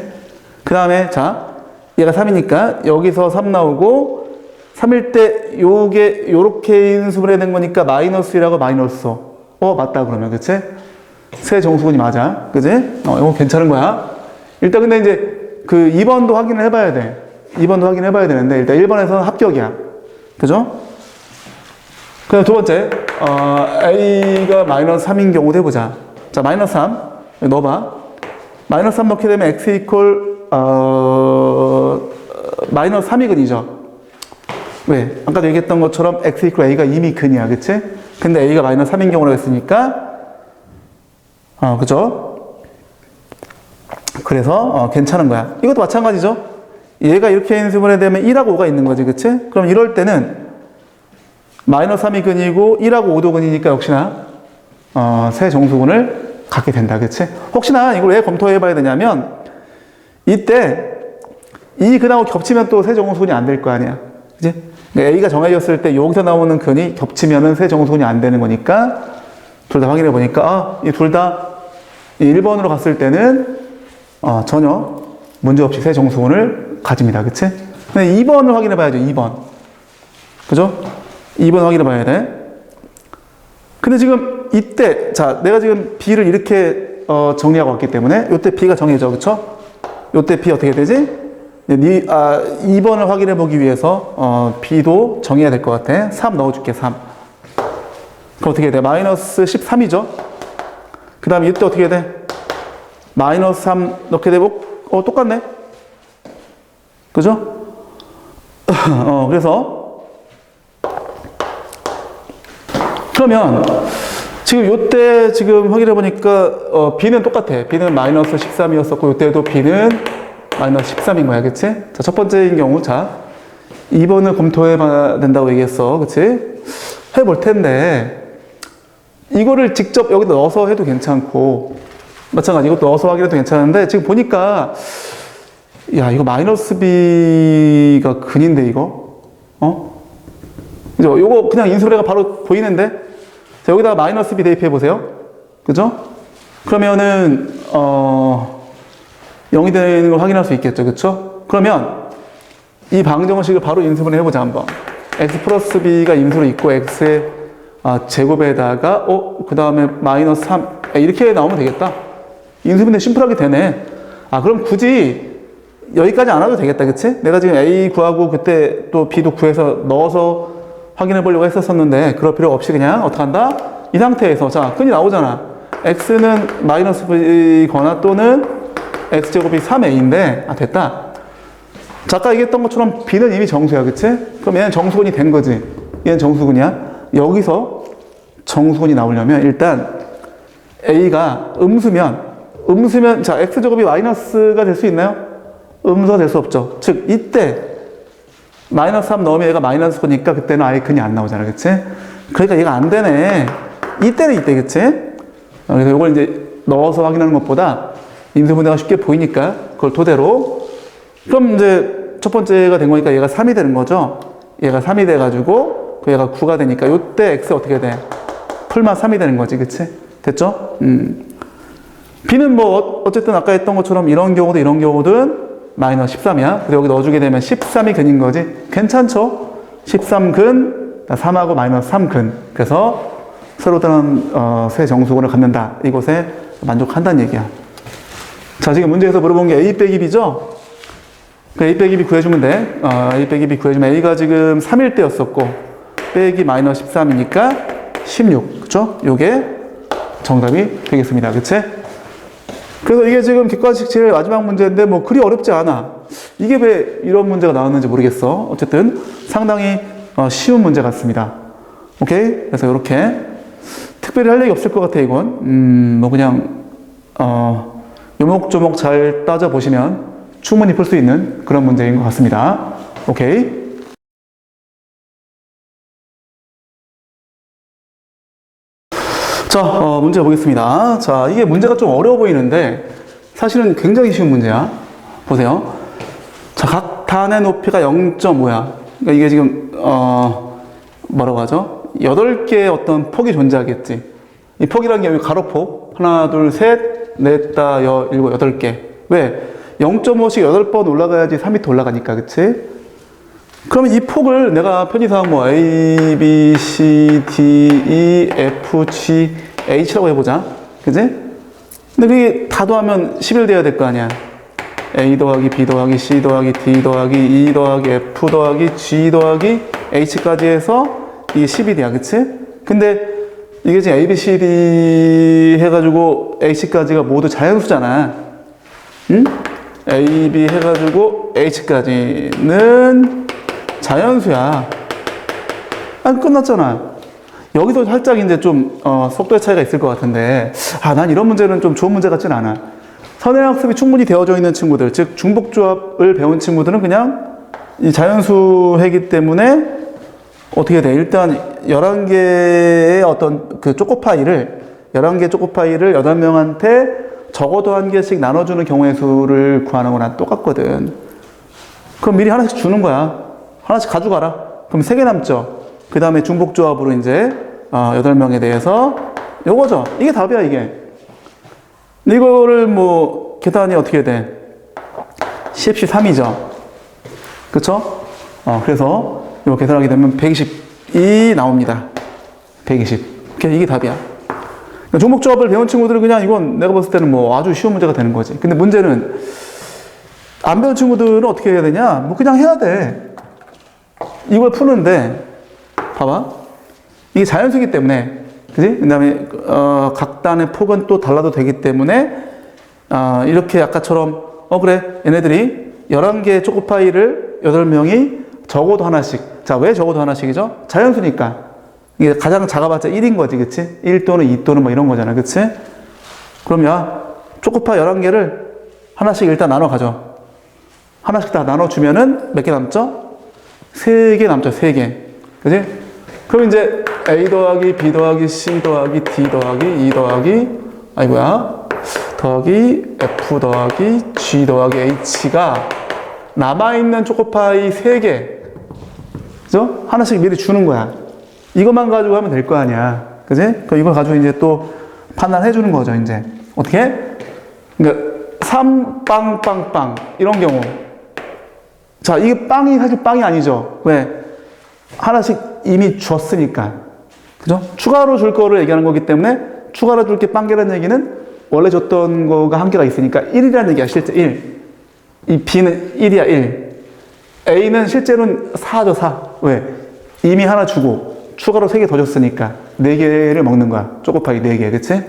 그 다음에, 자, 얘가 3이니까 여기서 3 나오고, 3일 때 요게 요렇게 인수분해 된 거니까 마이너스 1하고 마이너스 5. 맞다 그러면. 그치? 세 정수근이 맞아. 그치? 이거 괜찮은 거야. 일단 근데 이제 그 2번도 확인을 해봐야 돼. 2번도 확인해봐야 되는데 일단 1번에서는 합격이야. 그죠? 그다음 두 번째, a가 마이너스 3인 경우도 해보자. 자, 마이너스 3 여기 넣어봐. 마이너스 3 넣게 되면 x 이퀄 마이너스 3이 근이죠. 왜? 아까도 얘기했던 것처럼 x 이퀄 a가 이미 근이야. 그치? 근데 a가 마이너스 3인 경우로 했으니까 그죠? 그래서 괜찮은 거야. 이것도 마찬가지죠. 얘가 이렇게 인수분해 되면 1하고 5가 있는 거지, 그치? 그럼 이럴 때는 마이너스 3이 근이고 1하고 5도 근이니까 역시나 세 정수근을 갖게 된다, 그치? 혹시나 이걸 왜 검토해 봐야 되냐면 이때 이 근하고 겹치면 또 세 정수근이 안 될 거 아니야, 그치? A가 정해졌을 때 여기서 나오는 근이 겹치면은 세 정수근이 안 되는 거니까 둘 다 확인해 보니까 이 둘 다 1번으로 갔을 때는 전혀 문제없이 세 정수근을 가집니다. 그치? 근데 2번을 확인해 봐야죠. 2번. 그죠? 2번 확인해 봐야 돼. 근데 지금 이때, 자, 내가 지금 B를 이렇게 정리하고 왔기 때문에 이때 B가 정해져. 그쵸? 이때 B 어떻게 되지? 2번을 확인해 보기 위해서 B도 정해야 될 것 같아. 3 넣어줄게, 3. 그럼 어떻게 돼? 마이너스 13이죠? 그 다음에 이때 어떻게 돼? 마이너스 3 넣게 되고, 똑같네? 그죠? 그래서, 그러면, 지금 요때 지금 확인해 보니까, B는 똑같아. B는 마이너스 13이었었고, 요때도 B는 마이너스 13인 거야. 그치? 자, 첫 번째인 경우, 자, 2번을 검토해 봐야 된다고 얘기했어. 그치? 해볼 텐데, 이거를 직접 여기다 넣어서 해도 괜찮고, 마찬가지 이것도 넣어서 하기도 괜찮은데, 지금 보니까, 야, 이거 마이너스 B가 근인데, 이거? 그죠? 요거 그냥 인수분해가 바로 보이는데? 자, 여기다가 마이너스 B 대입해 보세요. 그죠? 그러면은, 0이 되는 걸 확인할 수 있겠죠. 그쵸? 그러면, 이 방정식을 바로 인수분해 해보자, 한번. x 플러스 b가 인수로 있고, x의 제곱에다가, 그 다음에 마이너스 3, 이렇게 나오면 되겠다. 인수분해 심플하게 되네. 그럼 굳이 여기까지 안 와도 되겠다, 그치? 내가 지금 A 구하고 그때 또 B도 구해서 넣어서 확인해 보려고 했었는데, 그럴 필요 없이 그냥 어떡한다? 이 상태에서, 자, 끈이 나오잖아. X는 마이너스 B거나 또는 X제곱이 3A인데, 됐다. 자, 아까 얘기했던 것처럼 B는 이미 정수야, 그치? 그럼 얘는 정수근이 된 거지. 얘는 정수근이야. 여기서 정수근이 나오려면 일단 A가 음수면, 자, X제곱이 마이너스가 될 수 있나요? 음수가 될 수 없죠. 즉, 이때 마이너스 3 넣으면 얘가 마이너스 거니까 그때는 아예 근이 안 나오잖아, 그치? 그러니까 얘가 안 되네. 이때는 이때, 그치? 그래서 이걸 이제 넣어서 확인하는 것보다 인수분해가 쉽게 보이니까 그걸 토대로. 그럼 이제 첫 번째가 된 거니까 얘가 3이 되는 거죠. 얘가 3이 돼가지고 그 얘가 9가 되니까 요때 X 어떻게 돼? 풀만 3이 되는 거지, 그치? 됐죠? B는 뭐 어쨌든 아까 했던 것처럼 이런 경우든 마이너스 13이야. 그래서 여기 넣어주게 되면 13이 근인 거지. 괜찮죠? 13근, 3하고 마이너스 3근. 그래서 새로 다른 세 정수근을 갖는다. 이곳에 만족한다는 얘기야. 자, 지금 문제에서 물어본 게 A 빼기 B죠? 그 A 빼기 B 구해주면 돼. A 빼기 B 구해주면 A가 지금 3일 때였었고 빼기 마이너스 13이니까 16. 그쵸? 요게 정답이 되겠습니다. 그치? 그래서 이게 지금 객관식 제일 마지막 문제인데 뭐 그리 어렵지 않아. 이게 왜 이런 문제가 나왔는지 모르겠어. 어쨌든 상당히 쉬운 문제 같습니다. 오케이? 그래서 이렇게 특별히 할 얘기 없을 것 같아, 이건. 뭐 그냥 요목조목 잘 따져보시면 충분히 풀 수 있는 그런 문제인 것 같습니다. 오케이? 자, 문제 보겠습니다. 자, 이게 문제가 좀 어려워 보이는데 사실은 굉장히 쉬운 문제야. 보세요. 자, 각 단의 높이가 0.5야. 그러니까 이게 지금 뭐라고 하죠? 8개의 어떤 폭이 존재하겠지. 이 폭이라는 게 여기 가로폭. 하나, 둘, 셋, 넷, 다, 일곱, 8개. 왜? 0.5씩 8번 올라가야지 3m 올라가니까, 그치? 그러면 이 폭을 내가 편의상 뭐 A, B, C, D, E, F, G, H라고 해보자. 그치? 근데 그게 다 더하면 11 돼야 될 거 아니야. A 더하기 B 더하기 C 더하기 D 더하기 E 더하기 F 더하기 G 더하기 H까지 해서 이게 11이야. 그치? 근데 이게 지금 A, B, C, D 해가지고 H까지가 모두 자연수잖아. 응? A, B 해가지고 H까지는 자연수야. 끝났잖아. 여기서 살짝 이제 좀, 속도의 차이가 있을 것 같은데, 난 이런 문제는 좀 좋은 문제 같진 않아. 선행학습이 충분히 되어져 있는 친구들, 즉 중복조합을 배운 친구들은 그냥 이 자연수이기 때문에 어떻게 돼? 일단 11개의 어떤 그 초코파이를 11개 초코파이를 8명한테 적어도 한 개씩 나눠주는 경우의 수를 구하는 거랑 똑같거든. 그럼 미리 하나씩 주는 거야. 하나씩 가져가라. 그럼 3개 남죠. 그 다음에 중복조합으로 이제 8명에 대해서 요거죠. 이게 답이야, 이게. 이거를 뭐 계산이 어떻게 돼? CFC 3이죠. 그쵸? 그래서 이거 계산하게 되면 120이 나옵니다. 120. 이게 답이야. 종목조합을 배운 친구들은 그냥 이건 내가 봤을 때는 뭐 아주 쉬운 문제가 되는 거지. 근데 문제는 안 배운 친구들은 어떻게 해야 되냐? 뭐 그냥 해야 돼. 이걸 푸는데 봐봐. 이게 자연수이기 때문에 그지? 그 다음에 각 단의 폭은 또 달라도 되기 때문에 이렇게 아까처럼 그래 얘네들이 11개의 초코파이를 8명이 적어도 하나씩. 자, 왜 적어도 하나씩이죠? 자연수니까. 이게 가장 작아봤자 1인 거지, 그치? 1 또는 2 또는 뭐 이런 거잖아, 그치? 그럼 야, 초코파이 11개를 하나씩 일단 나눠 가져. 하나씩 다 나눠주면은 몇 개 남죠? 3개 남죠, 3개. 그치? 그럼 이제 A 더하기 B 더하기 C 더하기 D 더하기 E 더하기 더하기 F 더하기 G 더하기 H가 남아있는 초코파이 3개. 그죠? 하나씩 미리 주는 거야. 이것만 가지고 하면 될 거 아니야. 그지? 그럼 이걸 가지고 이제 또 판단해 주는 거죠, 이제. 어떻게? 그러니까, 3빵빵빵. 이런 경우. 자, 이게 빵이 사실 빵이 아니죠. 왜? 하나씩 이미 줬으니까. 그죠? 추가로 줄 거를 얘기하는 거기 때문에 추가로 줄 게 빵개라는 얘기는 원래 줬던 거가 한계가 있으니까 1이라는 얘기야, 실제 1. 이 B는 1이야, 1. A는 실제로는 4죠, 4. 왜? 이미 하나 주고 추가로 3개 더 줬으니까 4개를 먹는 거야. 초코파이 4개, 그치?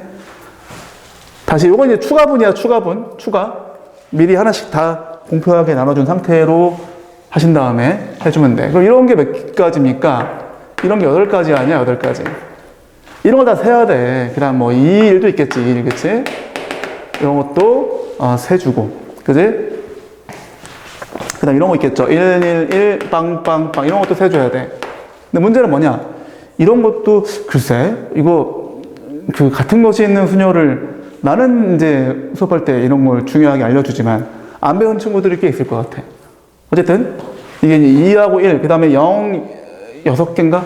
다시 이건 이제 추가분이야, 추가분. 추가. 미리 하나씩 다 공평하게 나눠준 상태로 하신 다음에 해주면 돼. 그럼 이런 게 몇 가지입니까? 이런 게 8가지 아니야, 8가지. 이런 거 다 세야 돼. 그 다음 뭐 2일도 있겠지, 2일, 그치? 이런 것도 세주고, 그치? 그 다음 이런 거 있겠죠. 111, 빵빵빵 이런 것도 세줘야 돼. 근데 문제는 뭐냐? 이런 것도 글쎄 이거 그 같은 것이 있는 수녀를 나는 이제 수업할 때 이런 걸 중요하게 알려주지만 안 배운 친구들이 꽤 있을 것 같아. 어쨌든 이게 2하고 1, 그 다음에 0, 6개인가?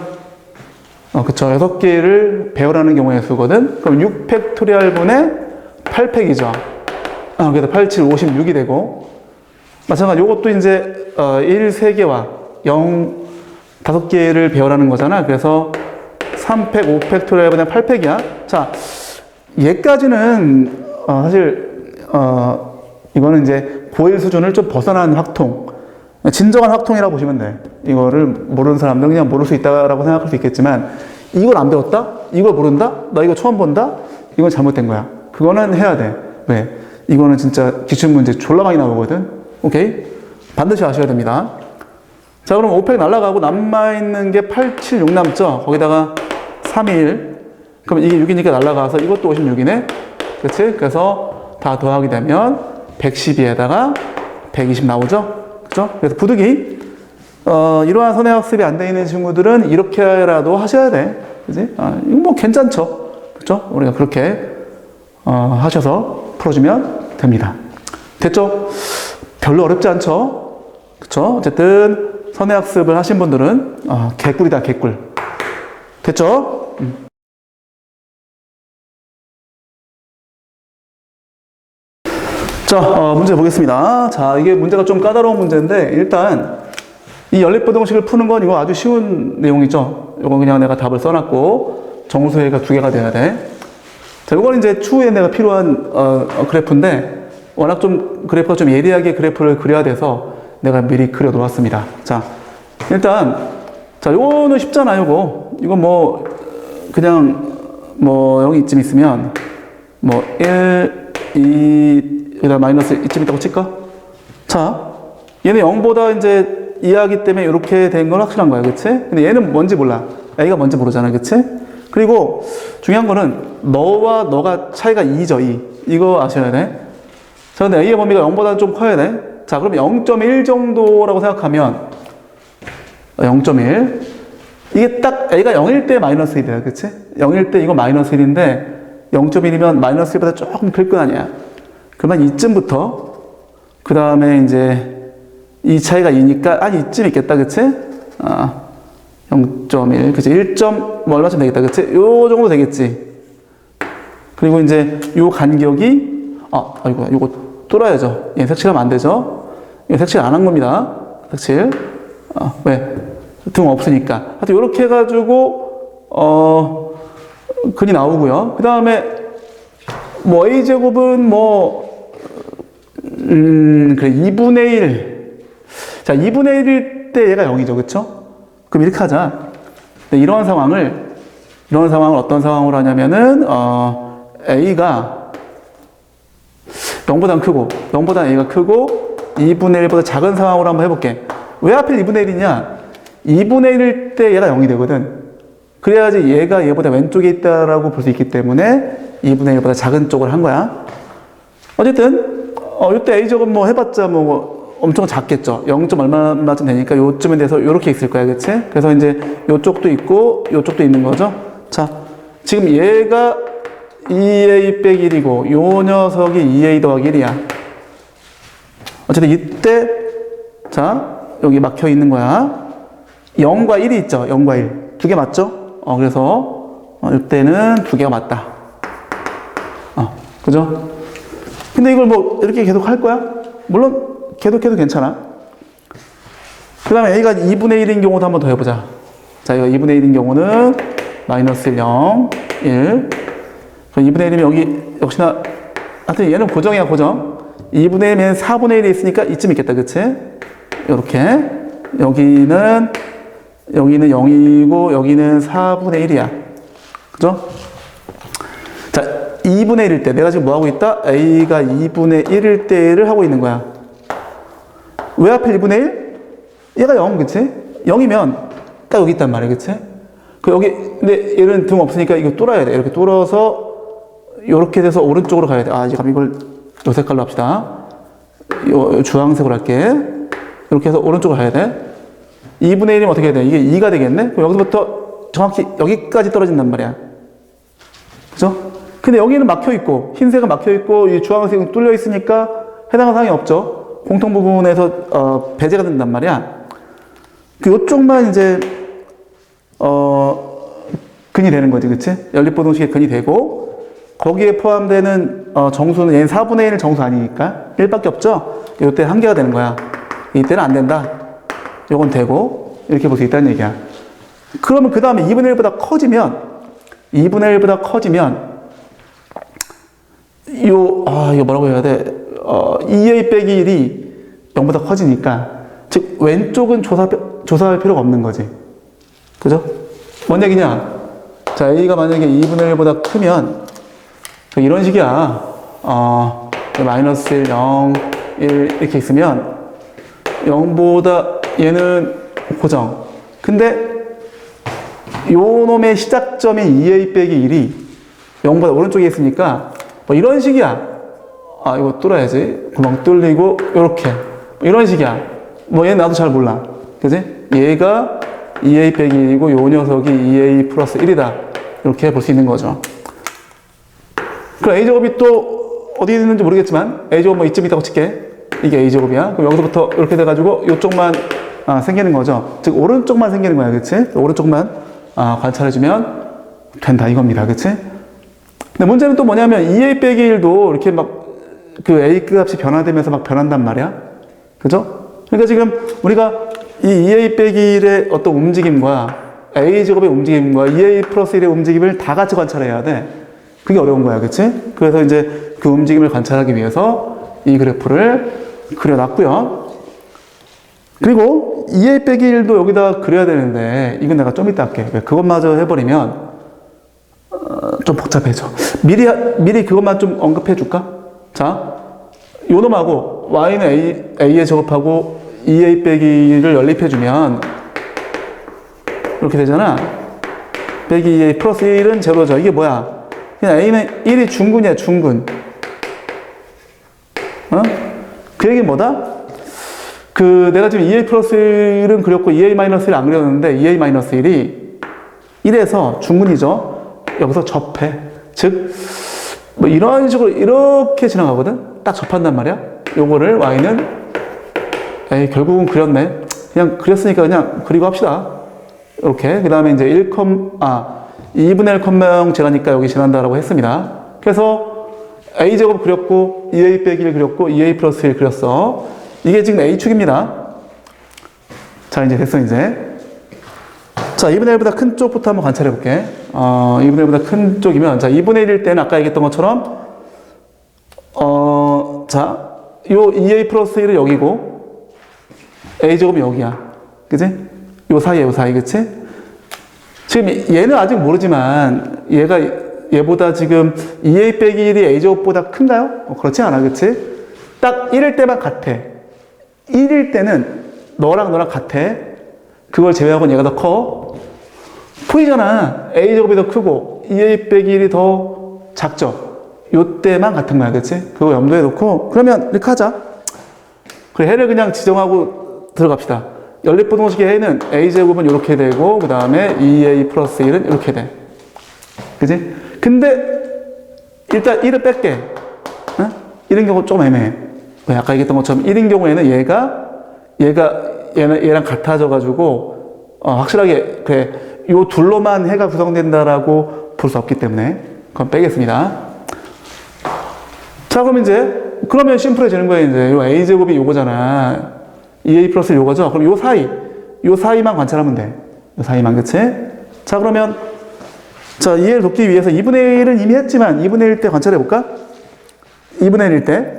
그쵸. 6개를 배우라는 경우의 수거든. 그럼 6팩토리얼분의 8팩이죠. 그래서 8, 7, 56이 되고 마찬가지 이것도 이제 1, 3개와 0, 5개를 배우라는 거잖아. 그래서 3팩, 5팩토리얼분의 8팩이야. 자, 얘까지는 사실 이거는 이제 고1 수준을 좀 벗어난 확통, 진정한 확통이라고 보시면 돼. 이거를 모르는 사람들은 그냥 모를 수 있다라고 생각할 수 있겠지만 이걸 안 배웠다? 이걸 모른다? 나 이거 처음 본다? 이건 잘못된 거야. 그거는 해야 돼. 왜? 이거는 진짜 기출문제 졸라 많이 나오거든. 오케이? 반드시 아셔야 됩니다. 자, 그럼 5팩 날라가고 남아있는 게 8, 7, 6 남죠? 거기다가 3, 1. 그럼 이게 6이니까 날라가서 이것도 56이네? 그치? 그래서 다 더하게 되면 112에다가 120 나오죠? 그죠? 그래서 부득이, 이러한 선행학습이 안 돼 있는 친구들은 이렇게라도 하셔야 돼. 그지? 이거 뭐 괜찮죠? 그죠? 우리가 그렇게, 하셔서 풀어주면 됩니다. 됐죠? 별로 어렵지 않죠? 그쵸? 어쨌든, 선행학습을 하신 분들은, 개꿀이다, 개꿀. 됐죠? 자, 문제 보겠습니다. 자, 이게 문제가 좀 까다로운 문제인데, 일단, 이 연립부등식을 푸는 건 이거 아주 쉬운 내용이죠. 이거 그냥 내가 답을 써놨고, 정수회가 2개가 돼야 돼. 자, 이건 이제 추후에 내가 필요한, 그래프인데, 워낙 좀, 그래프가 좀 예리하게 그래프를 그려야 돼서 내가 미리 그려 놓았습니다. 자, 일단, 자, 요거는 쉽잖아, 요거. 이건 뭐, 그냥, 뭐, 여기 이쯤 있으면, 뭐, 1, 2, 그다음 마이너스 이쯤 있다고 칠까? 자, 얘는 0보다 이제 2하기 때문에 이렇게 된 건 확실한 거야, 그치? 근데 얘는 뭔지 몰라. A가 뭔지 모르잖아, 그치? 그리고 중요한 거는 너와 너가 차이가 2죠, 2. 이거 아셔야 돼. 자, 근데 A의 범위가 0보다 좀 커야 돼. 자, 그럼 0.1 정도라고 생각하면 0.1 이게 딱 A가 0일 때 마이너스 1이야. 그치? 0일 때 이거 마이너스 1인데 0.1이면 마이너스 1보다 조금 클 거 아니야. 그러면 이쯤부터 그 다음에 이제 이 차이가 2니까 한 이쯤 있겠다. 그치? 0.1 그치? 1. 뭐 얼마쯤 되겠다. 그치? 요 정도 되겠지. 그리고 이제 요 간격이 아이고 요거 뚫어야죠. 얘 색칠하면 안 되죠. 이거 색칠 안 한 겁니다. 색칠. 왜? 등 없으니까. 하여튼 요렇게 해가지고 근이 나오고요. 그 다음에 뭐 a제곱은 뭐 그래 2분의 1. 자, 2분의 1일 때 얘가 0이죠. 그쵸? 그럼 이렇게 하자. 근데 이러한 상황을 어떤 상황으로 하냐면은 a가 0보다 크고 0보다 a가 크고 2분의 1보다 작은 상황으로 한번 해볼게. 왜 하필 2분의 1이냐? 2분의 1일 때 얘가 0이 되거든. 그래야지 얘가 얘보다 왼쪽에 있다라고 볼 수 있기 때문에 2분의 1보다 작은 쪽을 한 거야. 어쨌든 이때 a제곱 뭐 해봤자 뭐 엄청 작겠죠. 0. 얼마쯤 되니까 요쯤에 대해서 요렇게 있을 거야. 그치? 그래서 이제 요쪽도 있고 요쪽도 있는 거죠. 자, 지금 얘가 2a 빼기 1이고 요 녀석이 2a 더하기 1이야. 어쨌든 이때 자 여기 막혀 있는 거야. 0과 1이 있죠. 0과 1. 두 개 맞죠? 그래서 이때는 두 개가 맞다. 그죠? 근데 이걸 뭐 이렇게 계속 할 거야? 물론 계속해도 괜찮아. 그 다음에 a가 2분의 1인 경우도 한번 더 해보자. 자, 이거 2분의 1인 경우는 마이너스 1, 0, 1. 그럼 2분의 1이면 여기 역시나 하여튼 얘는 고정이야, 고정. 2분의 1이면 4분의 1이 있으니까 이쯤 있겠다. 그치? 요렇게. 여기는 0이고 여기는 4분의 1이야. 그죠? 자, 2분의 1일 때 내가 지금 뭐 하고 있다? a가 2분의 1일 때를 하고 있는 거야. 왜 하필 2분의 1? 얘가 0, 그치? 0이면 딱 여기 있단 말이야, 그치? 근데 얘는 등 없으니까 이거 뚫어야 돼. 이렇게 뚫어서 이렇게 돼서 오른쪽으로 가야 돼. 이제 그럼 이걸 요 색깔로 합시다. 요 주황색으로 할게. 이렇게 해서 오른쪽으로 가야 돼. 2분의 1이면 어떻게 해야 돼? 이게 2가 되겠네? 그럼 여기서부터 정확히 여기까지 떨어진단 말이야. 그죠? 근데 여기는 막혀 있고, 흰색은 막혀 있고, 이 주황색은 뚫려 있으니까 해당하는 사항이 없죠. 공통 부분에서, 배제가 된단 말이야. 요쪽만 이제, 근이 되는 거지, 그치? 연립부동식의 근이 되고, 거기에 포함되는, 정수는 얘는 4분의 1 정수 아니니까 1밖에 없죠? 요때 한 개가 되는 거야. 이때는 안 된다. 요건 되고, 이렇게 볼 수 있다는 얘기야. 그러면 그 다음에 2분의 1보다 커지면, 이거 뭐라고 해야 돼? 2a 빼기 1이 0보다 커지니까, 즉, 왼쪽은 조사할 필요가 없는 거지. 그죠? 뭔 얘기냐? 자, a가 만약에 2분의 1보다 크면, 이런 식이야. 마이너스 1, 0, 1 이렇게 있으면, 0보다 얘는 고정. 근데 요 놈의 시작점인 2a 빼기 1이 0보다 오른쪽에 있으니까 뭐 이런 식이야. 이거 뚫어야지. 구멍 뚫리고 요렇게. 이런 식이야. 뭐 얘는 나도 잘 몰라. 그지? 얘가 2a 빼기 1이고 요 녀석이 2a 플러스 1이다. 이렇게 볼 수 있는 거죠. 그럼 a제곱이 또 어디 있는지 모르겠지만 a제곱 뭐 이쯤 있다고 칠게. 이게 a제곱이야. 그럼 여기서부터 이렇게 돼가지고 이쪽만 생기는 거죠. 즉 오른쪽만 생기는 거야. 그치? 오른쪽만 관찰해주면 된다 이겁니다. 그치? 근데 문제는 또 뭐냐면 2a 빼기 1도 이렇게 막 그 a 값이 변화되면서 막 변한단 말이야. 그죠? 그러니까 지금 우리가 이 2a 빼기 1의 어떤 움직임과 a제곱의 움직임과 2a 플러스 1의 움직임을 다 같이 관찰해야 돼. 그게 어려운 거야. 그치? 그래서 이제 그 움직임을 관찰하기 위해서 이 그래프를 그려놨고요. 그리고 2a 빼기 1도 여기다 그려야 되는데 이건 내가 좀 이따 할게. 그것마저 해버리면 좀 복잡해져. 미리 그것만 좀 언급해 줄까? 자, 요 놈하고 y는 a의 제곱하고 2a 빼기 1을 연립해주면 이렇게 되잖아. 빼기 2a 플러스 1은 제로죠. 이게 뭐야? 그냥 a는 1이 중근이야, 중근. 어? 그 얘기는 뭐다? 내가 지금 2a 플러스 1은 그렸고 2a 마이너스 1 안 그렸는데 2a 마이너스 1이 1에서 중근이죠. 여기서 접해. 즉, 뭐 이런 식으로 이렇게 지나가거든? 딱 접한단 말이야. 요거를 y는, 에이, 결국은 그렸네. 그냥 그렸으니까 그냥 그리고 합시다. 이렇게. 그 다음에 이제 2분의 1, 0 지나니까 여기 지난다라고 했습니다. 그래서 a제곱 그렸고, 2a 빼기 1 그렸고, 2a 플러스 1 그렸어. 이게 지금 A축입니다. 자, 이제 됐어, 이제. 자, 2분의 1보다 큰 쪽부터 한번 관찰해 볼게. 2분의 1보다 큰 쪽이면, 자, 2분의 1일 때는 아까 얘기했던 것처럼, 자, 요 2A 플러스 1은 여기고, A제곱은 여기야. 그치? 요 사이, 그치? 지금 얘는 아직 모르지만, 얘보다 지금 2A 빼기 1이 A제곱보다 큰가요? 그렇지 않아, 그치? 딱 1일 때만 같아. 1일 때는 너랑 같아. 그걸 제외하고는 얘가 더 커. 보이잖아. A제곱이 더 크고 2A 빼기 1이 더 작죠. 요때만 같은 거야. 그치? 그거 염두에 놓고 그러면 이렇게 하자. 그래, 해를 그냥 지정하고 들어갑시다. 연립부등식의 해는 A제곱은 이렇게 되고 그 다음에 2A 플러스 1은 이렇게 돼. 그치? 근데 일단 1을 뺄게. 어? 이런 경우 좀 애매해. 아까 얘기했던 것처럼 1인 경우에는 얘랑 같아져가지고, 확실하게, 그래, 요 둘로만 해가 구성된다라고 볼 수 없기 때문에, 그건 빼겠습니다. 자, 그러면 심플해지는 거예요, 이제. 요 a제곱이 요거잖아. 2a 플러스 요거죠? 그럼 요 사이만 관찰하면 돼. 요 사이만, 그치? 자, 그러면, 자, 이해를 돕기 위해서 2분의 1은 이미 했지만, 2분의 1 때 관찰해볼까? 2분의 1일 때,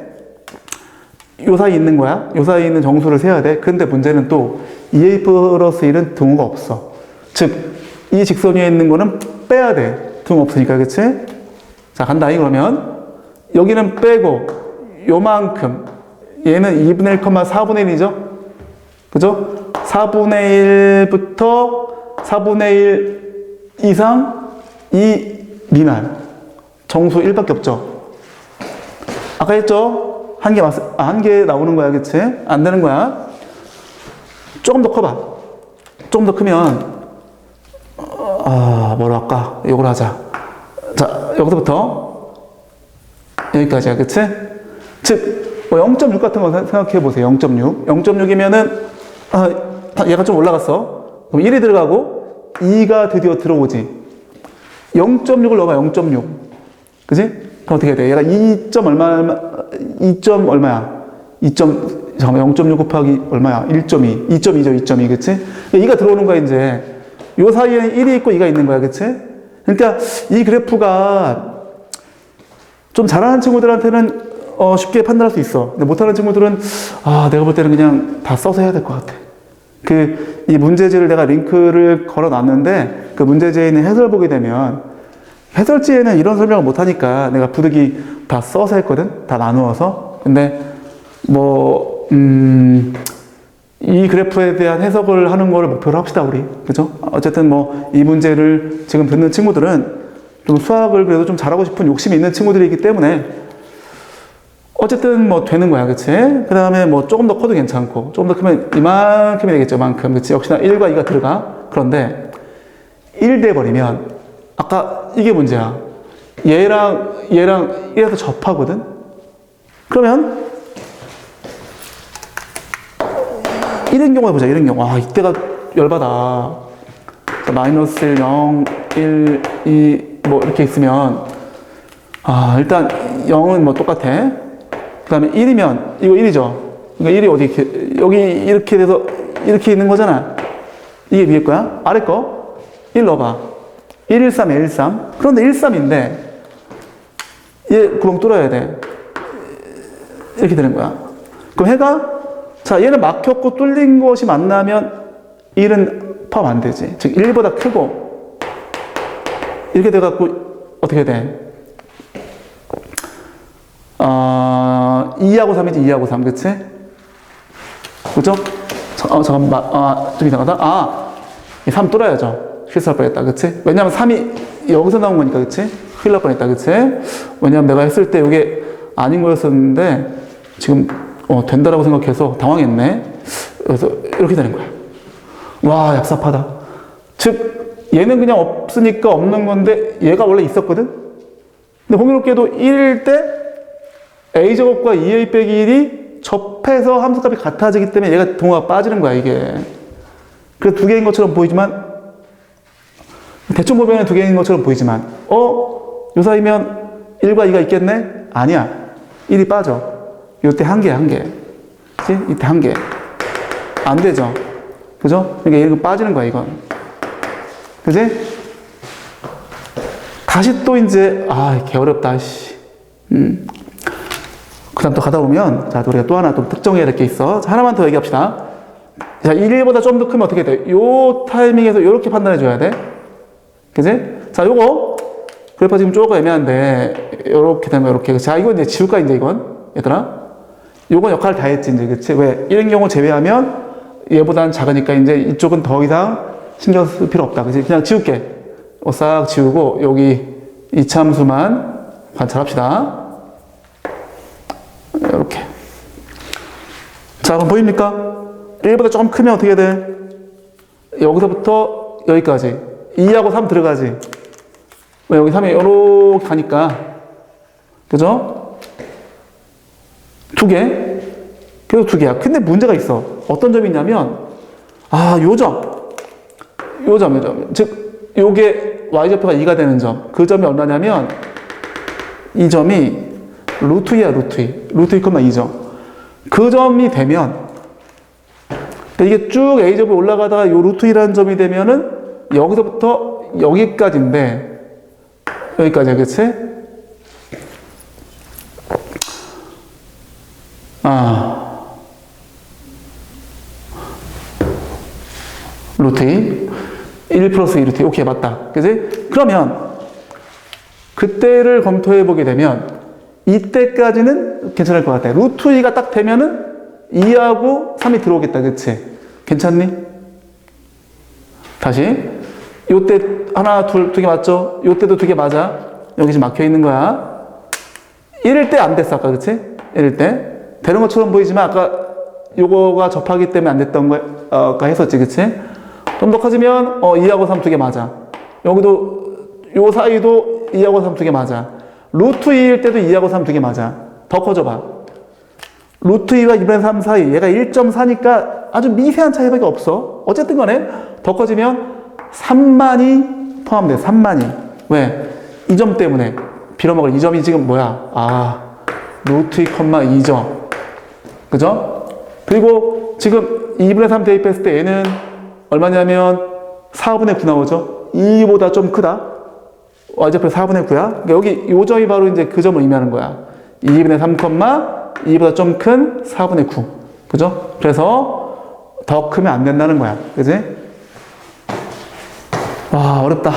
요 사이 있는 거야. 요 사이 있는 정수를 세야 돼. 근데 문제는 또 2a 플러스 1은 등호가 없어. 즉, 이 직선 위에 있는 거는 빼야 돼. 등호 없으니까, 그치? 자, 간다. 그러면 여기는 빼고 요만큼 얘는 2분의 1,4분의 1이죠? 그죠? 4분의 1부터 4분의 1 이상 2 미만 정수 1밖에 없죠? 아까 했죠? 한 개 나오는 거야, 그치? 안 되는 거야. 조금 더 커봐. 조금 더 크면, 뭐로 할까? 이걸 하자. 자, 여기서부터 여기까지야, 그치? 즉, 0.6 같은 거 생각해 보세요. 0.6. 0.6이면은, 얘가 좀 올라갔어. 그럼 1이 들어가고, 2가 드디어 들어오지. 0.6을 넣어봐, 0.6. 그치? 그럼 어떻게 돼? 얘가 2점 얼마야? 0.6 곱하기 얼마야? 1.2. 2.2죠, 2.2. 그치? 2가 들어오는 거야, 이제. 요 사이에는 1이 있고 2가 있는 거야, 그치? 그러니까 이 그래프가 좀 잘하는 친구들한테는 쉽게 판단할 수 있어. 근데 못하는 친구들은, 내가 볼 때는 그냥 다 써서 해야 될 것 같아. 이 문제지를 내가 링크를 걸어 놨는데, 그 문제지에 있는 해설 보게 되면, 해설지에는 이런 설명을 못하니까 내가 부득이 다 써서 했거든? 다 나누어서. 근데, 이 그래프에 대한 해석을 하는 거를 목표로 합시다, 우리. 그죠? 어쨌든 이 문제를 지금 듣는 친구들은 좀 수학을 그래도 좀 잘하고 싶은 욕심이 있는 친구들이기 때문에 어쨌든 되는 거야, 그치? 그 다음에 조금 더 커도 괜찮고, 조금 더 크면 이만큼이 되겠죠, 이만큼. 그치? 역시나 1과 2가 들어가. 그런데 1 돼버리면 아까 이게 문제야. 얘랑 1에서 접하거든? 그러면 1인 경우 해보자, 1인 경우. 이때가 열받아. 마이너스 1, 0, 1, 2, 이렇게 있으면, 일단 0은 똑같아. 그 다음에 1이면, 이거 1이죠. 그러니까 1이 어디, 여기 이렇게 돼서 이렇게 있는 거잖아. 이게 위에 거야? 아래 거? 1 넣어봐. 113, 113. 그런데 13인데, 얘 구멍 뚫어야 돼. 이렇게 되는 거야. 그럼 해가, 자, 얘는 막혔고 뚫린 것이 만나면 1은 포함 안 되지. 즉, 1보다 크고, 이렇게 돼갖고, 어떻게 돼? 2하고 3이지, 2하고 3, 그치? 그죠? 잠깐만, 좀 이상하다. 3 뚫어야죠. 실수할 뻔했다, 그치? 왜냐면 3이 여기서 나온 거니까, 그치? 큰일 날 뻔했다, 그치? 왜냐면 내가 했을 때 이게 아닌 거였었는데, 지금 된다라고 생각해서 당황했네. 그래서 이렇게 되는 거야. 와, 얍삽하다. 즉 얘는 그냥 없으니까 없는 건데 얘가 원래 있었거든. 근데 공교롭게도 1일 때 a제곱과 2a 빼기 1이 접해서 함수값이 같아지기 때문에 얘가 동호가 빠지는 거야, 이게. 그래서 두 개인 것처럼 보이지만, 대충 보면 두 개인 것처럼 보이지만, 요 사이면 1과 2가 있겠네? 아니야. 1이 빠져. 요때 한 개, 한 개. 그치? 이때 한 개. 안 되죠? 그죠? 그러니까 이렇게 빠지는 거야, 이건. 그지? 다시 또 이제, 개 어렵다, 씨. 그 다음 또 가다 보면, 자, 우리가 또 하나 또 특정해야 될 게 있어. 자, 하나만 더 얘기합시다. 자, 1보다 좀 더 크면 어떻게 돼? 요 타이밍에서 요렇게 판단해 줘야 돼. 그지? 자, 요거. 그래프 지금 조금 애매한데, 요렇게 되면 요렇게. 자, 이거 이제 지울까, 이제 이건? 얘들아? 요건 역할을 다 했지, 이제. 그치? 왜? 이런 경우 제외하면 얘보다는 작으니까 이제 이쪽은 더 이상 신경 쓸 필요 없다. 그치? 그냥 지울게. 싹 지우고, 여기 이참수만 관찰합시다. 이렇게. 자, 그럼 보입니까? 1보다 조금 크면 어떻게 돼? 여기서부터 여기까지. 2하고 3 들어가지. 왜 여기 3이 이렇게 가니까. 그죠? 두 개. 계속 두 개야. 근데 문제가 있어. 어떤 점이 있냐면, 요 점. 즉, 요게 y좌표가 2가 되는 점. 그 점이 얼마냐면, 이 점이 루트 2야, 루트 2. 루트 2,2점. 그 점이 되면, 이게 쭉 a제곱이 올라가다가 요 루트 2라는 점이 되면은, 여기서부터 여기까지인데, 여기까지야, 그치? 루트 2, 1 플러스 2 루트 2. 오케이, 맞다. 그치? 그러면, 그때를 검토해 보게 되면, 이때까지는 괜찮을 것 같아. 루트 2가 딱 되면은, 2하고 3이 들어오겠다. 그치? 괜찮니? 다시. 요때 하나, 두 개 맞죠? 요때도 두 개 맞아. 여기 지금 막혀 있는 거야. 1일 때 안 됐어, 아까. 그치? 1일 때. 되는 것처럼 보이지만, 아까 요거가 접하기 때문에 안 됐던 거, 아까 했었지. 그치? 좀 더 커지면, 2하고 3 두 개 맞아. 여기도, 요 사이도 2하고 3 두 개 맞아. 루트 2일 때도 2하고 3 두 개 맞아. 더 커져봐. 루트 2와 2분의 3 사이, 얘가 1.4니까 아주 미세한 차이밖에 없어. 어쨌든 간에, 더 커지면 3만이 포함돼. 3만이. 왜? 이 점 때문에. 빌어먹을 이 점이 지금 뭐야? 루트 2,2점. 그죠? 그리고 지금 2분의 3 대입했을 때 얘는 얼마냐면 4분의 9 나오죠? 2보다 좀 크다. y좌표 4분의 9야. 그러니까 여기 요 점이 바로 이제 그 점을 의미하는 거야. 2분의 3, 2보다 좀 큰 4분의 9. 그죠? 그래서 더 크면 안 된다는 거야. 그지? 와, 어렵다.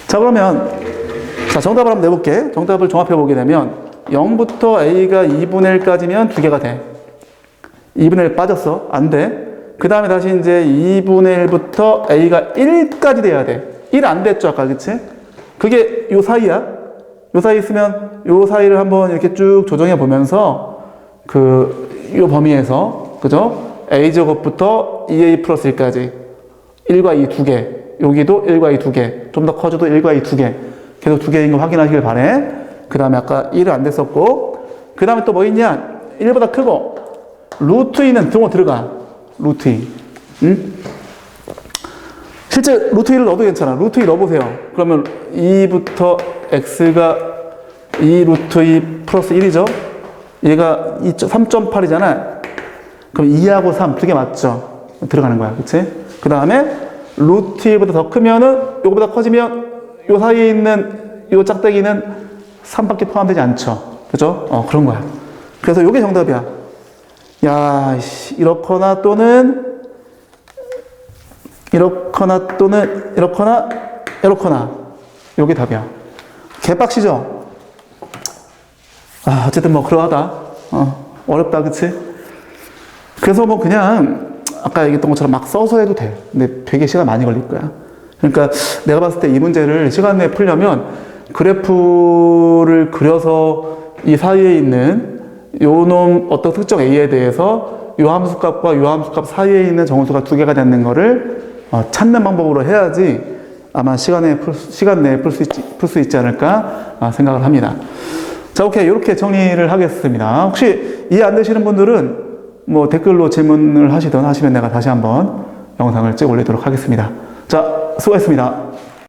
자, 그러면 자, 정답을 한번 내볼게. 정답을 종합해 보게 되면 0부터 a가 2분의 1까지면 두 개가 돼. 2분의 1 빠졌어. 안 돼. 그 다음에 다시 이제 2분의 1부터 a가 1까지 돼야 돼. 1 안 됐죠, 아까. 그치? 그게 요 사이야. 요 사이 있으면 요 사이를 한번 이렇게 쭉 조정해 보면서 요 범위에서, 그죠? a제곱부터 2a 플러스 1까지. 1과 2 두 개. 여기도 1과 2 두 개. 좀 더 커져도 1과 2 두 개. 계속 두 개인 거 확인하시길 바래. 그 다음에 아까 1은 안 됐었고. 그 다음에 또 뭐 있냐? 1보다 크고. 루트 2는 등호 들어가. 루트 2. 응? 실제 루트 2를 넣어도 괜찮아. 루트 2 넣어보세요. 그러면 2부터 x가 2 루트 2 플러스 1이죠? 얘가 3.8이잖아. 그럼 2하고 3 두 개 맞죠? 들어가는 거야. 그치? 그 다음에 루트 2보다 더 크면은 요거보다 커지면 요 사이에 있는 요 짝대기는 3밖에 포함되지 않죠. 그죠? 그런 거야. 그래서 요게 정답이야. 야, 이렇거나 또는 이렇거나 요게 답이야. 개빡시죠? 어쨌든 뭐 그러하다. 어렵다. 그치? 그래서 뭐 그냥 아까 얘기했던 것처럼 막 써서 해도 돼. 근데 되게 시간 많이 걸릴 거야. 그러니까 내가 봤을 때 이 문제를 시간 내에 풀려면 그래프를 그려서 이 사이에 있는 요놈 어떤 특정 A에 대해서 요 함수값과 요 함수값 사이에 있는 정수가 두 개가 되는 거를 찾는 방법으로 해야지 아마 시간 내에 풀 수 있지 않을까 생각을 합니다. 자, 오케이. 이렇게 정리를 하겠습니다. 혹시 이해 안 되시는 분들은 뭐 댓글로 질문을 하시면 내가 다시 한번 영상을 찍어 올리도록 하겠습니다. 자, 수고했습니다.